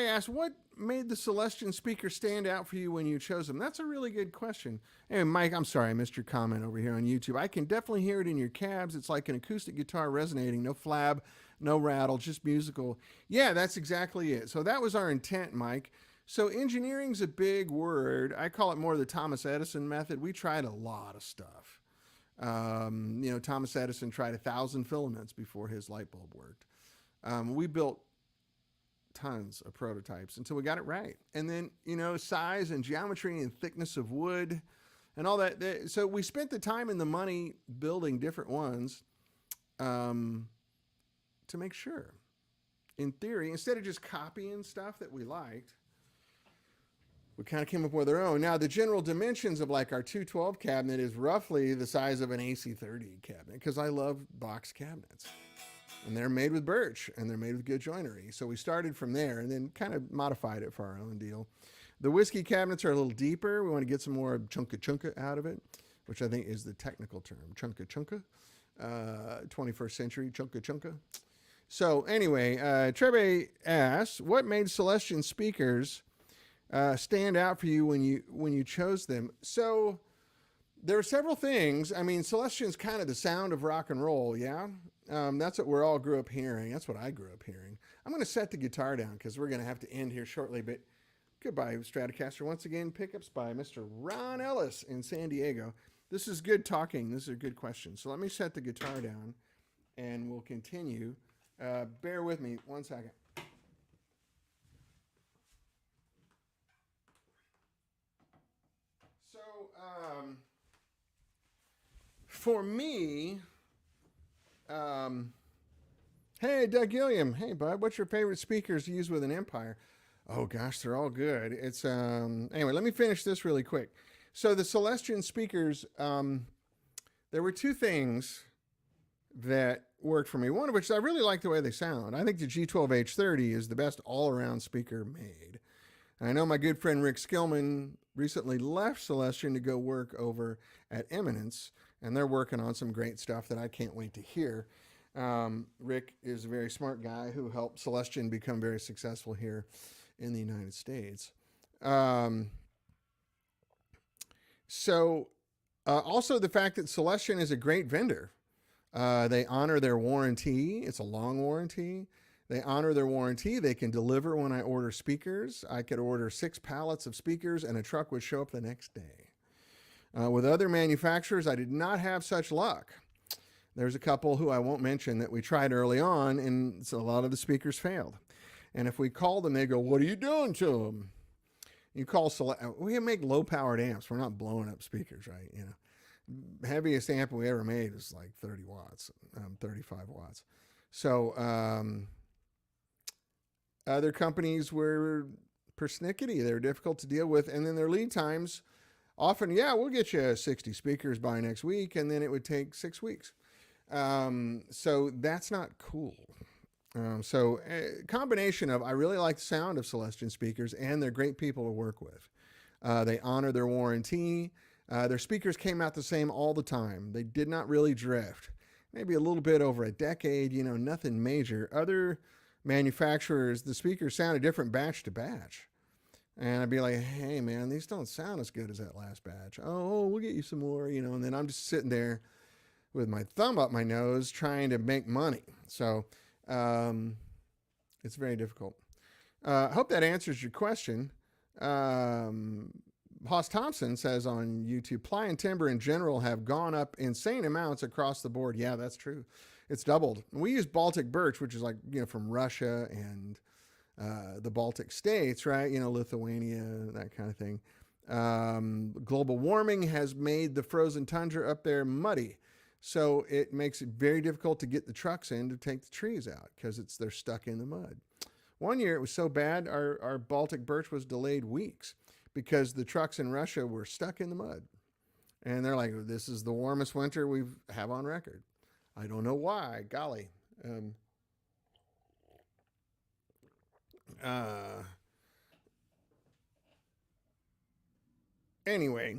[SPEAKER 1] asked, what made the Celestion speaker stand out for you when you chose them? That's a really good question. Hey, Mike, I'm sorry, I missed your comment over here on YouTube. I can definitely hear it in your cabs. It's like an acoustic guitar resonating, no flab, no rattle, just musical. Yeah, that's exactly it. So that was our intent, Mike. So engineering's a big word. I call it more the Thomas Edison method. We tried a lot of stuff. Thomas Edison tried 1,000 filaments before his light bulb worked. We built tons of prototypes until we got it right. And then, size and geometry and thickness of wood and all that. So we spent the time and the money building different ones to make sure. In theory, instead of just copying stuff that we liked, we kind of came up with our own. Now, the general dimensions of like our 212 cabinet is roughly the size of an AC30 cabinet because I love box cabinets. And they're made with birch and they're made with good joinery. So we started from there and then kind of modified it for our own deal. The whiskey cabinets are a little deeper. We want to get some more chunka chunka out of it, which I think is the technical term. Chunka chunka. 21st century chunka chunka. So anyway, Trebe asks, what made Celestion speakers stand out for you when you chose them? So there are several things. I mean, Celestion's kind of the sound of rock and roll, yeah? That's what we all grew up hearing. That's what I grew up hearing. I'm going to set the guitar down because we're going to have to end here shortly, but goodbye, Stratocaster. Once again, pickups by Mr. Ron Ellis in San Diego. This is good talking. This is a good question. So let me set the guitar down and we'll continue. Bear with me 1 second. So, for me, hey, Doug Gilliam. Hey, bud, what's your favorite speakers to use with an Empire? Oh, gosh, they're all good. It's, anyway, let me finish this really quick. So the Celestion speakers, there were two things that worked for me. One of which I really like the way they sound. I think the G12H30 is the best all-around speaker made. And I know my good friend Rick Skillman recently left Celestion to go work over at Eminence, and they're working on some great stuff that I can't wait to hear. Rick is a very smart guy who helped Celestion become very successful here in the United States. Also the fact that Celestion is a great vendor. They honor their warranty. It's a long warranty. They honor their warranty. They can deliver when I order speakers. I could order 6 pallets of speakers and a truck would show up the next day. With other manufacturers, I did not have such luck. There's a couple who I won't mention that we tried early on, and so a lot of the speakers failed. And if we call them, they go, "What are you doing to them?" You call we make low-powered amps. We're not blowing up speakers, right? You know, heaviest amp we ever made is like 30 watts, 35 watts. So other companies were persnickety. They were difficult to deal with, and then their lead times often, yeah, we'll get you 60 speakers by next week, and then it would take 6 weeks. So that's not cool. So a combination of, I really like the sound of Celestion speakers and they're great people to work with. They honor their warranty. Their speakers came out the same all the time. They did not really drift. Maybe a little bit over a decade, you know, nothing major. Other manufacturers, the speakers sounded different batch to batch. And I'd be like, hey man, these don't sound as good as that last batch. Oh, we'll get you some more, you know, and then I'm just sitting there with my thumb up my nose trying to make money. So, it's very difficult. I hope that answers your question. Hoss Thompson says on YouTube, ply and timber in general have gone up insane amounts across the board. Yeah, that's true. It's doubled. We use Baltic birch, which is like, you know, from Russia and the Baltic states, right? You know, Lithuania, that kind of thing. Global warming has made the frozen tundra up there muddy. So it makes it very difficult to get the trucks in to take the trees out because they're stuck in the mud. One year it was so bad, our Baltic birch was delayed weeks because the trucks in Russia were stuck in the mud. And they're like, this is the warmest winter we have on record. I don't know why, golly. Anyway,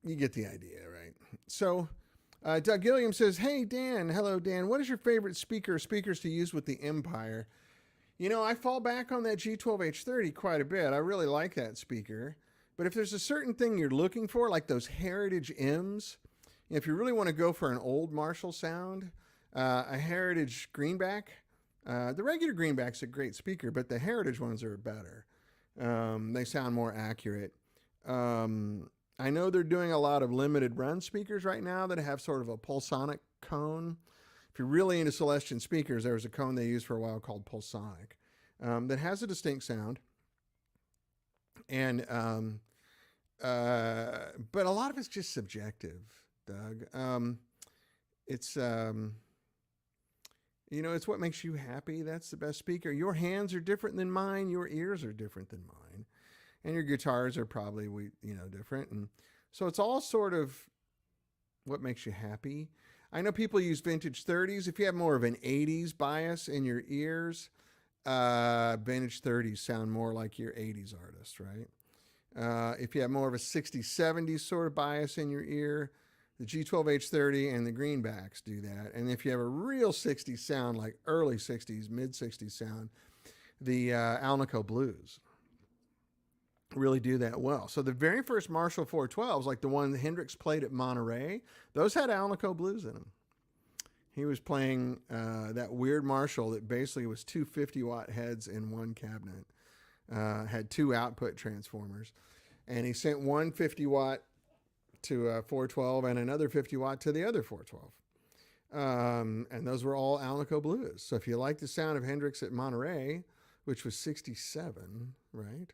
[SPEAKER 1] you get the idea, right? So Doug Gilliam says, hey, Dan. Hello, Dan. What is your favorite speakers to use with the Empire? You know, I fall back on that G12H30 quite a bit. I really like that speaker. But if there's a certain thing you're looking for, like those Heritage M's, if you really want to go for an old Marshall sound, a Heritage Greenback, the regular Greenback's a great speaker, but the Heritage ones are better. They sound more accurate. I know they're doing a lot of limited run speakers right now that have sort of a pulsonic cone. If you're really into Celestion speakers, there was a cone they used for a while called pulsonic that has a distinct sound. And But a lot of it's just subjective, Doug. It's it's what makes you happy. That's the best speaker. Your hands are different than mine. Your ears are different than mine, and your guitars are probably different. And so it's all sort of what makes you happy. I know people use vintage 30s. If you have more of an 80s bias in your ears, vintage 30s sound more like your 80s artist, right? If you have more of a 60s, 70s sort of bias in your ear, the G12H30 and the greenbacks do that. And if you have a real 60s sound, like early 60s, mid 60s sound, the Alnico Blues really do that well. So the very first Marshall 412s, like the one Hendrix played at Monterey, those had Alnico Blues in them. He was playing that weird Marshall that basically was two 50-watt heads in one cabinet, had two output transformers, and he sent one 50-watt to a 412 and another 50-watt to the other 412. And those were all Alnico Blues. So if you like the sound of Hendrix at Monterey, which was 67, right?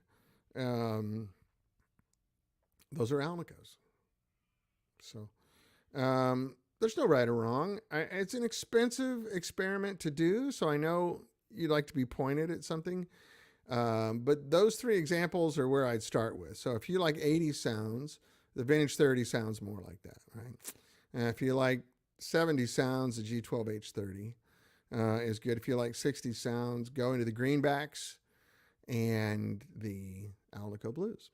[SPEAKER 1] Those are Alnicos. So there's no right or wrong. It's an expensive experiment to do, so I know you'd like to be pointed at something. But those three examples are where I'd start with. So if you like 80s sounds, the vintage 30 sounds more like that, right? And if you like 70s sounds, the G12H30 is good. If you like 60s sounds, go into the greenbacks and the Alnico Blues.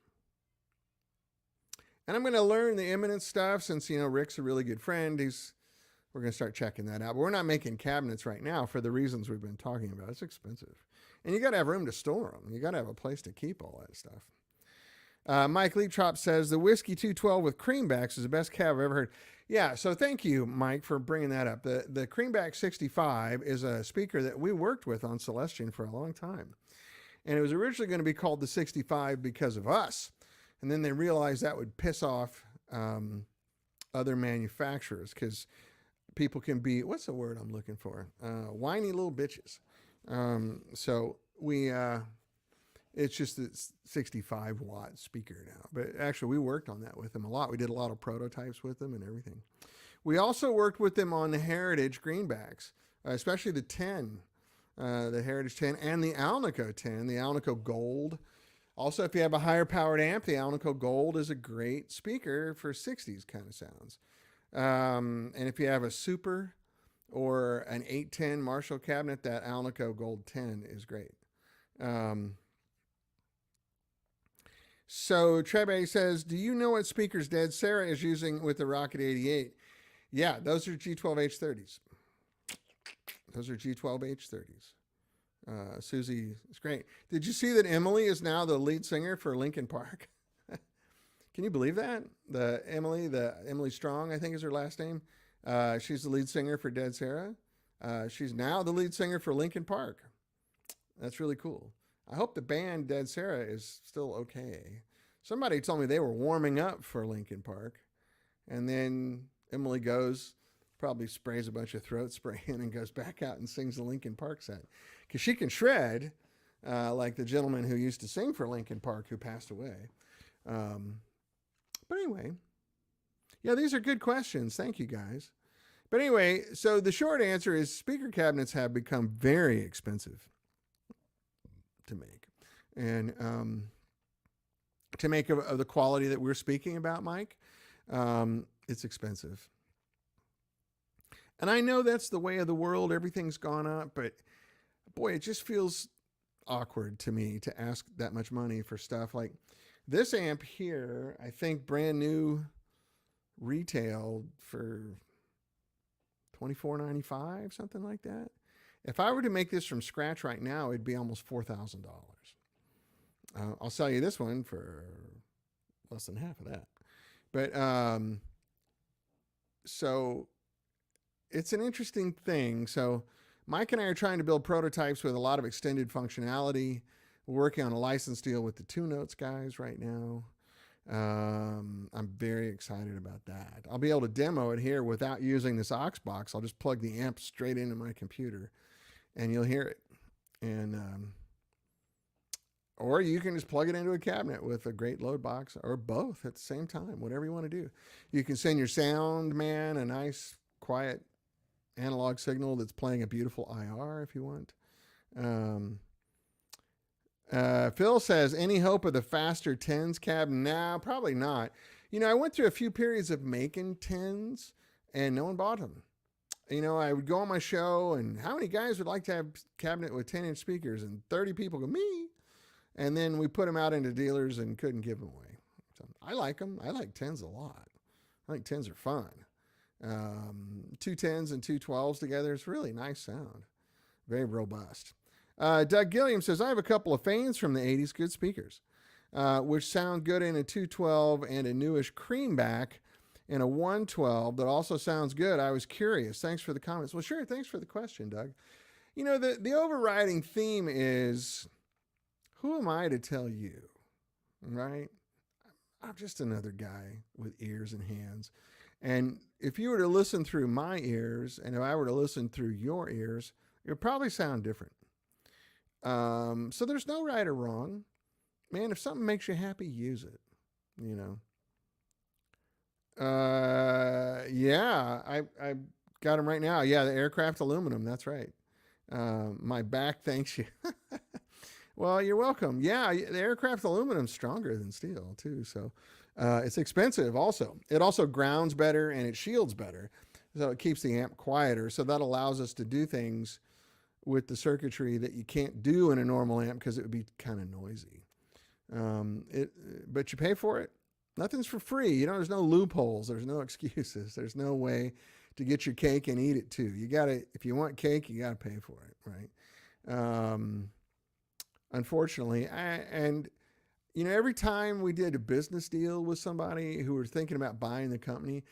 [SPEAKER 1] And I'm going to learn the Eminence stuff since, Rick's a really good friend. We're going to start checking that out. But we're not making cabinets right now for the reasons we've been talking about. It's expensive. And you got to have room to store them. You got to have a place to keep all that stuff. Mike Leaptrop says, the Whiskey 212 with creambacks is the best cab I've ever heard. Yeah, so thank you, Mike, for bringing that up. The Creamback 65 is a speaker that we worked with on Celestion for a long time. And it was originally going to be called the 65 because of us. And then they realized that would piss off other manufacturers because people can be, what's the word I'm looking for? Whiny little bitches. So we... it's just a 65 watt speaker now, but actually we worked on that with them a lot. We did a lot of prototypes with them and everything. We also worked with them on the Heritage greenbacks, especially the 10, the Heritage 10 and the Alnico 10, the Alnico Gold. Also, if you have a higher powered amp, the Alnico Gold is a great speaker for 60s kind of sounds. And if you have a Super or an 810 Marshall cabinet, that Alnico Gold 10 is great. So Trebe says, do you know what speakers Dead Sarah is using with the Rocket 88? Yeah, those are G12H30s. Those are G12H30s. Susie, it's great. Did you see that Emily is now the lead singer for Linkin Park? Can you believe that? The Emily Strong, I think is her last name. She's the lead singer for Dead Sarah. She's now the lead singer for Linkin Park. That's really cool. I hope the band Dead Sarah is still okay. Somebody told me they were warming up for Linkin Park. And then Emily goes, probably sprays a bunch of throat spray in and goes back out and sings the Linkin Park set. Because she can shred, like the gentleman who used to sing for Linkin Park who passed away. But anyway, yeah, these are good questions. Thank you, guys. But anyway, so the short answer is speaker cabinets have become very expensive to make. And to make of the quality that we're speaking about, Mike, it's expensive. And I know that's the way of the world. Everything's gone up, but boy, it just feels awkward to me to ask that much money for stuff like this amp here. I think brand new retail for $24.95, something like that. If I were to make this from scratch right now, it'd be almost $4,000. I'll sell you this one for less than half of that. But so it's an interesting thing. So Mike and I are trying to build prototypes with a lot of extended functionality. We're working on a license deal with the Two Notes guys right now. I'm very excited about that. I'll be able to demo it here without using this aux box. I'll just plug the amp straight into my computer and you'll hear it. And Or you can just plug it into a cabinet with a great load box, or both at the same time, whatever you want to do. You can send your sound man a nice, quiet analog signal that's playing a beautiful IR if you want. Phil says, any hope of the faster 10s cab? Nah, probably not. I went through a few periods of making 10s and no one bought them. I would go on my show and how many guys would like to have a cabinet with 10-inch speakers? And 30 people go, me. And then we put them out into dealers and couldn't give them away. So I like them. I like 10s a lot. I think 10s are fun. Two 10s and two 12s together. It's really nice sound. Very robust. Doug Gilliam says, I have a couple of Fanes from the 80s, good speakers, which sound good in a 212 and a newish Creamback in a 112 that also sounds good. I was curious. Thanks for the comments. Well, sure. Thanks for the question, Doug. The overriding theme is, who am I to tell you, right? I'm just another guy with ears and hands. And if you were to listen through my ears, and if I were to listen through your ears, it would probably sound different. So there's no right or wrong. Man, if something makes you happy, use it. Yeah, I got them right now. Yeah, the aircraft aluminum. That's right. My back thanks you. Well, you're welcome. Yeah, the aircraft aluminum's stronger than steel too, so it's expensive. Also, it also grounds better and it shields better, so it keeps the amp quieter. So that allows us to do things with the circuitry that you can't do in a normal amp because it would be kind of noisy. But you pay for it. Nothing's for free. There's no loopholes. There's no excuses. There's no way to get your cake and eat it too. You gotta, if you want cake, you gotta pay for it, right? Unfortunately, every time we did a business deal with somebody who were thinking about buying the company,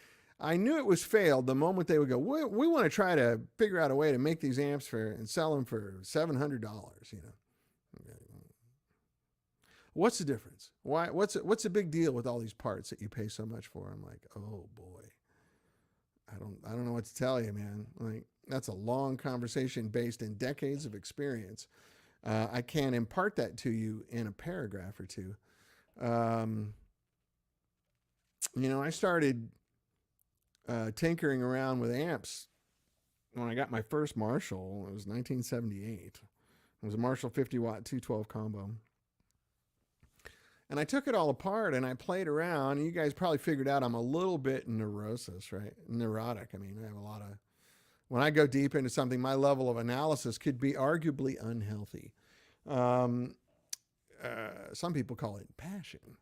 [SPEAKER 1] I knew it was failed the moment they would go, we want to try to figure out a way to make these amps and sell them for $700. What's the difference? Why? What's the big deal with all these parts that you pay so much for? I'm like, oh boy, I don't know what to tell you, man. Like, that's a long conversation based in decades of experience. I can't impart that to you in a paragraph or two. I started tinkering around with amps when I got my first Marshall. It was 1978. It was a Marshall 50-watt 212 combo. And I took it all apart and I played around. You guys probably figured out I'm a little bit neurotic. I mean, I have a lot of, when I go deep into something, my level of analysis could be arguably unhealthy. Some people call it passion.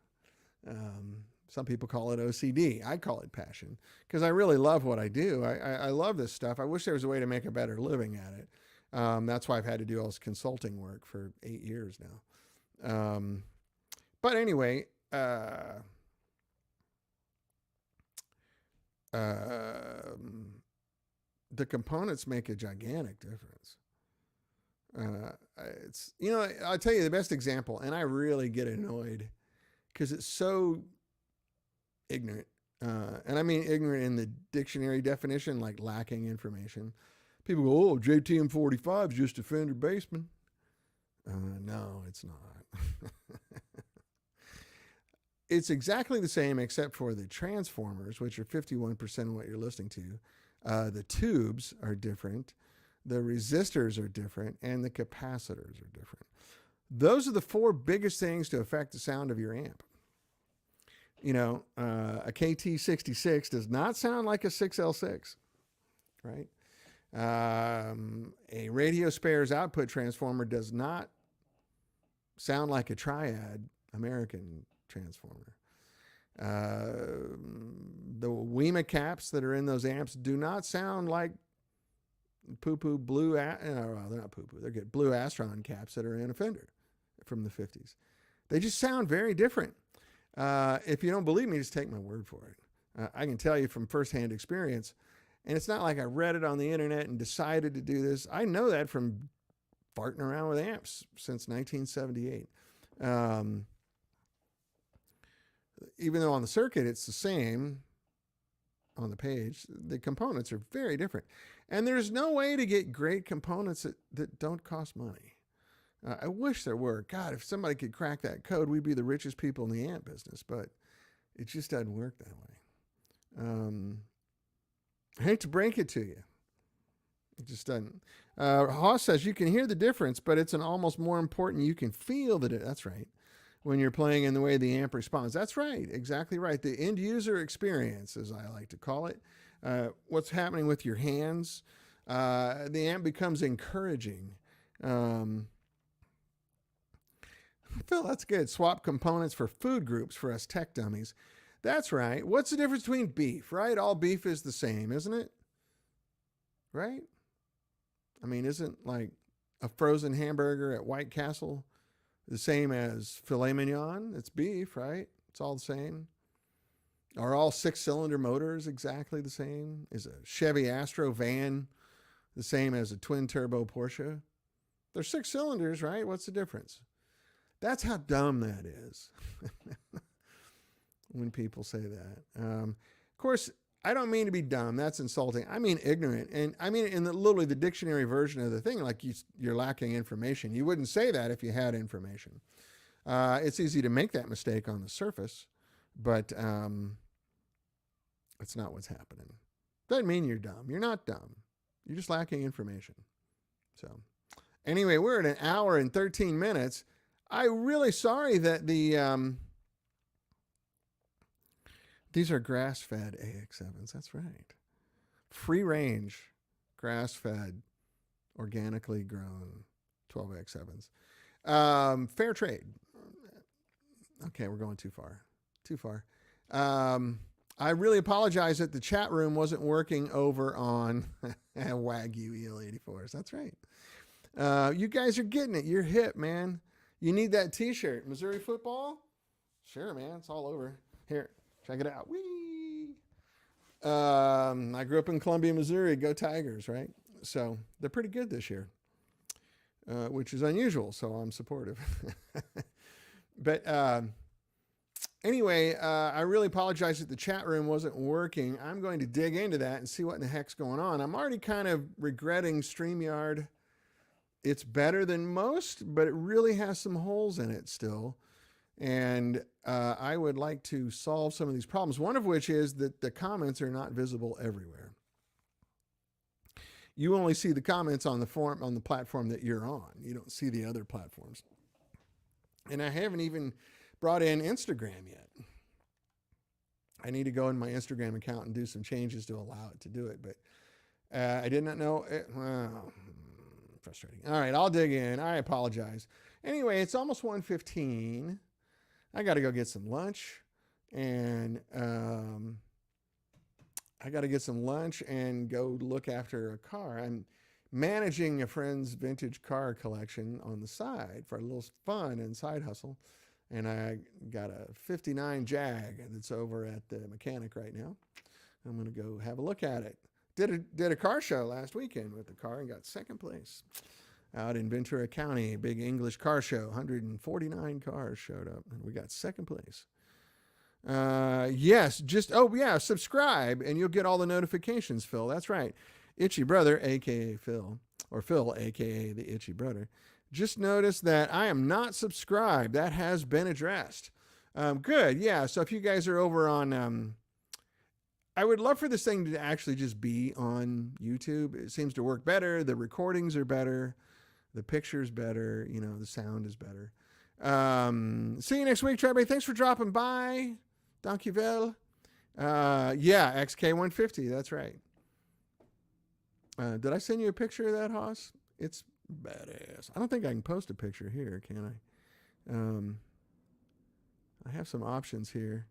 [SPEAKER 1] Some people call it OCD. I call it passion because I really love what I do. I love this stuff. I wish there was a way to make a better living at it. That's why I've had to do all this consulting work for 8 years now. But anyway, the components make a gigantic difference. I'll tell you the best example, and I really get annoyed because it's so ignorant. And I mean ignorant in the dictionary definition, like lacking information. People go, oh, JTM45 is just a Fender Bassman. No, it's not. It's exactly the same except for the transformers, which are 51% of what you're listening to. The tubes are different. The resistors are different, and the capacitors are different. Those are the four biggest things to affect the sound of your amp. A KT66 does not sound like a 6L6, right? A radio spares output transformer does not sound like a Triad American transformer. The WEMA caps that are in those amps do not sound like poo-poo blue, they're not poo-poo, they're good blue Astron caps that are in a Fender from the 50s. They just sound very different. If you don't believe me, just take my word for it. I can tell you from firsthand experience, and it's not like I read it on the internet and decided to do this. I know that from farting around with amps since 1978. Even though on the circuit it's the same on the page, the components are very different. And there's no way to get great components that don't cost money. I wish there were. God, if somebody could crack that code, we'd be the richest people in the amp business, but it just doesn't work that way. I hate to break it to you. It just doesn't. Haas says you can hear the difference, but it's an almost more important. You can feel that. That's right. When you're playing in the way the amp responds. That's right. Exactly right. The end user experience, as I like to call it. What's happening with your hands. The amp becomes encouraging. Phil, that's good. Swap components for food groups for us tech dummies. That's right. What's the difference between beef, right? All beef is the same, isn't it? Right? I mean, isn't like a frozen hamburger at White Castle the same as filet mignon? It's beef, right? It's all the same. Are all 6-cylinder motors exactly the same? Is a Chevy Astro van the same as a twin turbo Porsche? They're 6 cylinders, right? What's the difference? That's how dumb that is. When people say that. Of course, I don't mean to be dumb. That's insulting. I mean ignorant. And I mean in literally the dictionary version of the thing, like you're lacking information. You wouldn't say that if you had information. It's easy to make that mistake on the surface, but it's not what's happening. Doesn't mean you're dumb. You're not dumb. You're just lacking information. So anyway, we're at 1 hour and 13 minutes. I'm really sorry that these are grass-fed AX7s. That's right. Free range, grass-fed, organically grown 12AX7s. Fair trade. Okay, we're going too far. Too far. I really apologize that the chat room wasn't working over on Wagyu EL84s. That's right. You guys are getting it. You're hip, man. You need that t-shirt. Missouri football? Sure, man. It's all over. Here. Check it out. Whee! I grew up in Columbia, Missouri. Go Tigers, right? So they're pretty good this year, which is unusual. So I'm supportive. But anyway, I really apologize that the chat room wasn't working. I'm going to dig into that and see what in the heck's going on. I'm already kind of regretting StreamYard. It's better than most, but it really has some holes in it still. And I would like to solve some of these problems, one of which is that the comments are not visible everywhere. You only see the comments on the platform that you're on. You don't see the other platforms. And I haven't even brought in Instagram yet. I need to go in my Instagram account and do some changes to allow it to do it. But I did not know it. Well, frustrating. All right, I'll dig in. I apologize. Anyway, it's almost 1:15. I got to go get some lunch, and I got to get some lunch and go look after a car. I'm managing a friend's vintage car collection on the side for a little fun and side hustle, and I got a 59 Jag that's over at the mechanic right now. I'm going to go have a look at it. Did a car show last weekend with the car and got second place. Out in Ventura County, big English car show. 149 cars showed up, and we got second place. Yes, subscribe, and you'll get all the notifications, Phil. That's right. Itchy Brother, a.k.a. Phil, or Phil, a.k.a. the Itchy Brother. Just notice that I am not subscribed. That has been addressed. Good, yeah. So if you guys are over on... I would love for this thing to actually just be on YouTube. It seems to work better. The recordings are better. The picture's better. You know, the sound is better. See you next week, Trey. Thanks for dropping by. Dankjewel. Yeah, XK150. That's right. Did I send you a picture of that, Haas? It's badass. I don't think I can post a picture here, can I? I have some options here.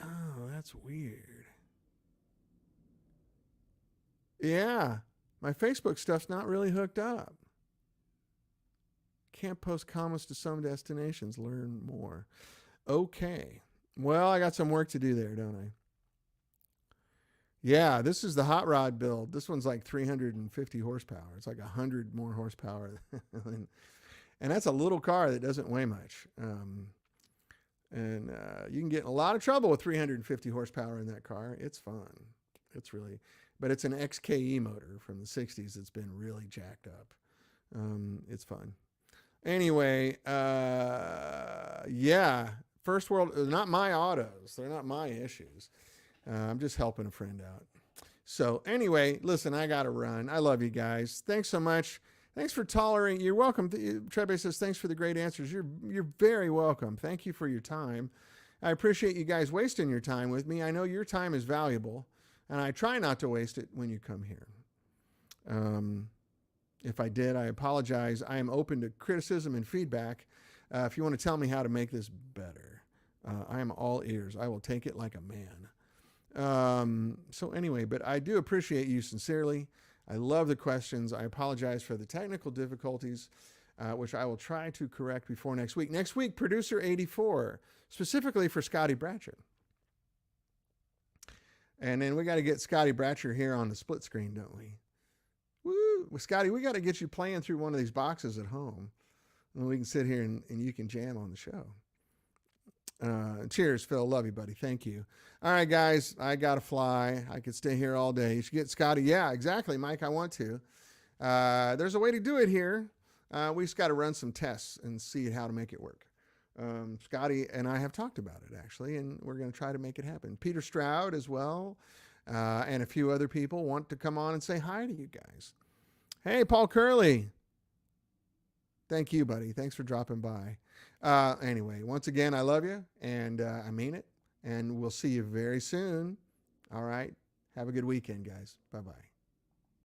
[SPEAKER 1] Oh, that's weird. Yeah, my Facebook stuff's not really hooked up. Can't post comments to some destinations. Learn more. Okay. Well, I got some work to do there, don't I? Yeah, this is the hot rod build. This one's like 350 horsepower. It's like 100 more horsepower. And that's a little car that doesn't weigh much. And you can get in a lot of trouble with 350 horsepower in that car. It's fun. It's really, but it's an XKE motor from the 60s that's been really jacked up. It's fun. Anyway, yeah, first world, not my autos. They're not my issues. I'm just helping a friend out. So anyway, listen, I got to run. I love you guys. Thanks so much. Thanks for tolerating. You're welcome. Trebe says, thanks for the great answers. You're very welcome. Thank you for your time. I appreciate you guys wasting your time with me. I know your time is valuable, and I try not to waste it when you come here. If I did, I apologize. I am open to criticism and feedback. If you want to tell me how to make this better, I am all ears. I will take it like a man. So anyway, but I do appreciate you sincerely. I love the questions. I apologize for the technical difficulties, which I will try to correct before next week. Next week, Producer 84, specifically for Scotty Bratcher. And then we got to get Scotty Bratcher here on the split screen, don't we? Woo! Well, Scotty, we got to get you playing through one of these boxes at home. And we can sit here and you can jam on the show. Cheers, Phil. Love you, buddy. Thank you. All right, guys, I got to fly. I could stay here all day. You should get Scotty. Yeah, exactly, Mike. I want to. There's a way to do it here. We just got to run some tests and see how to make it work. Scotty and I have talked about it, actually, and we're going to try to make it happen. Peter Stroud as well, and a few other people want to come on and say hi to you guys. Hey, Paul Curley. Thank you, buddy. Thanks for dropping by. Anyway, once again, I love you, and I mean it, and we'll see you very soon. All right. Have a good weekend, guys. Bye-bye.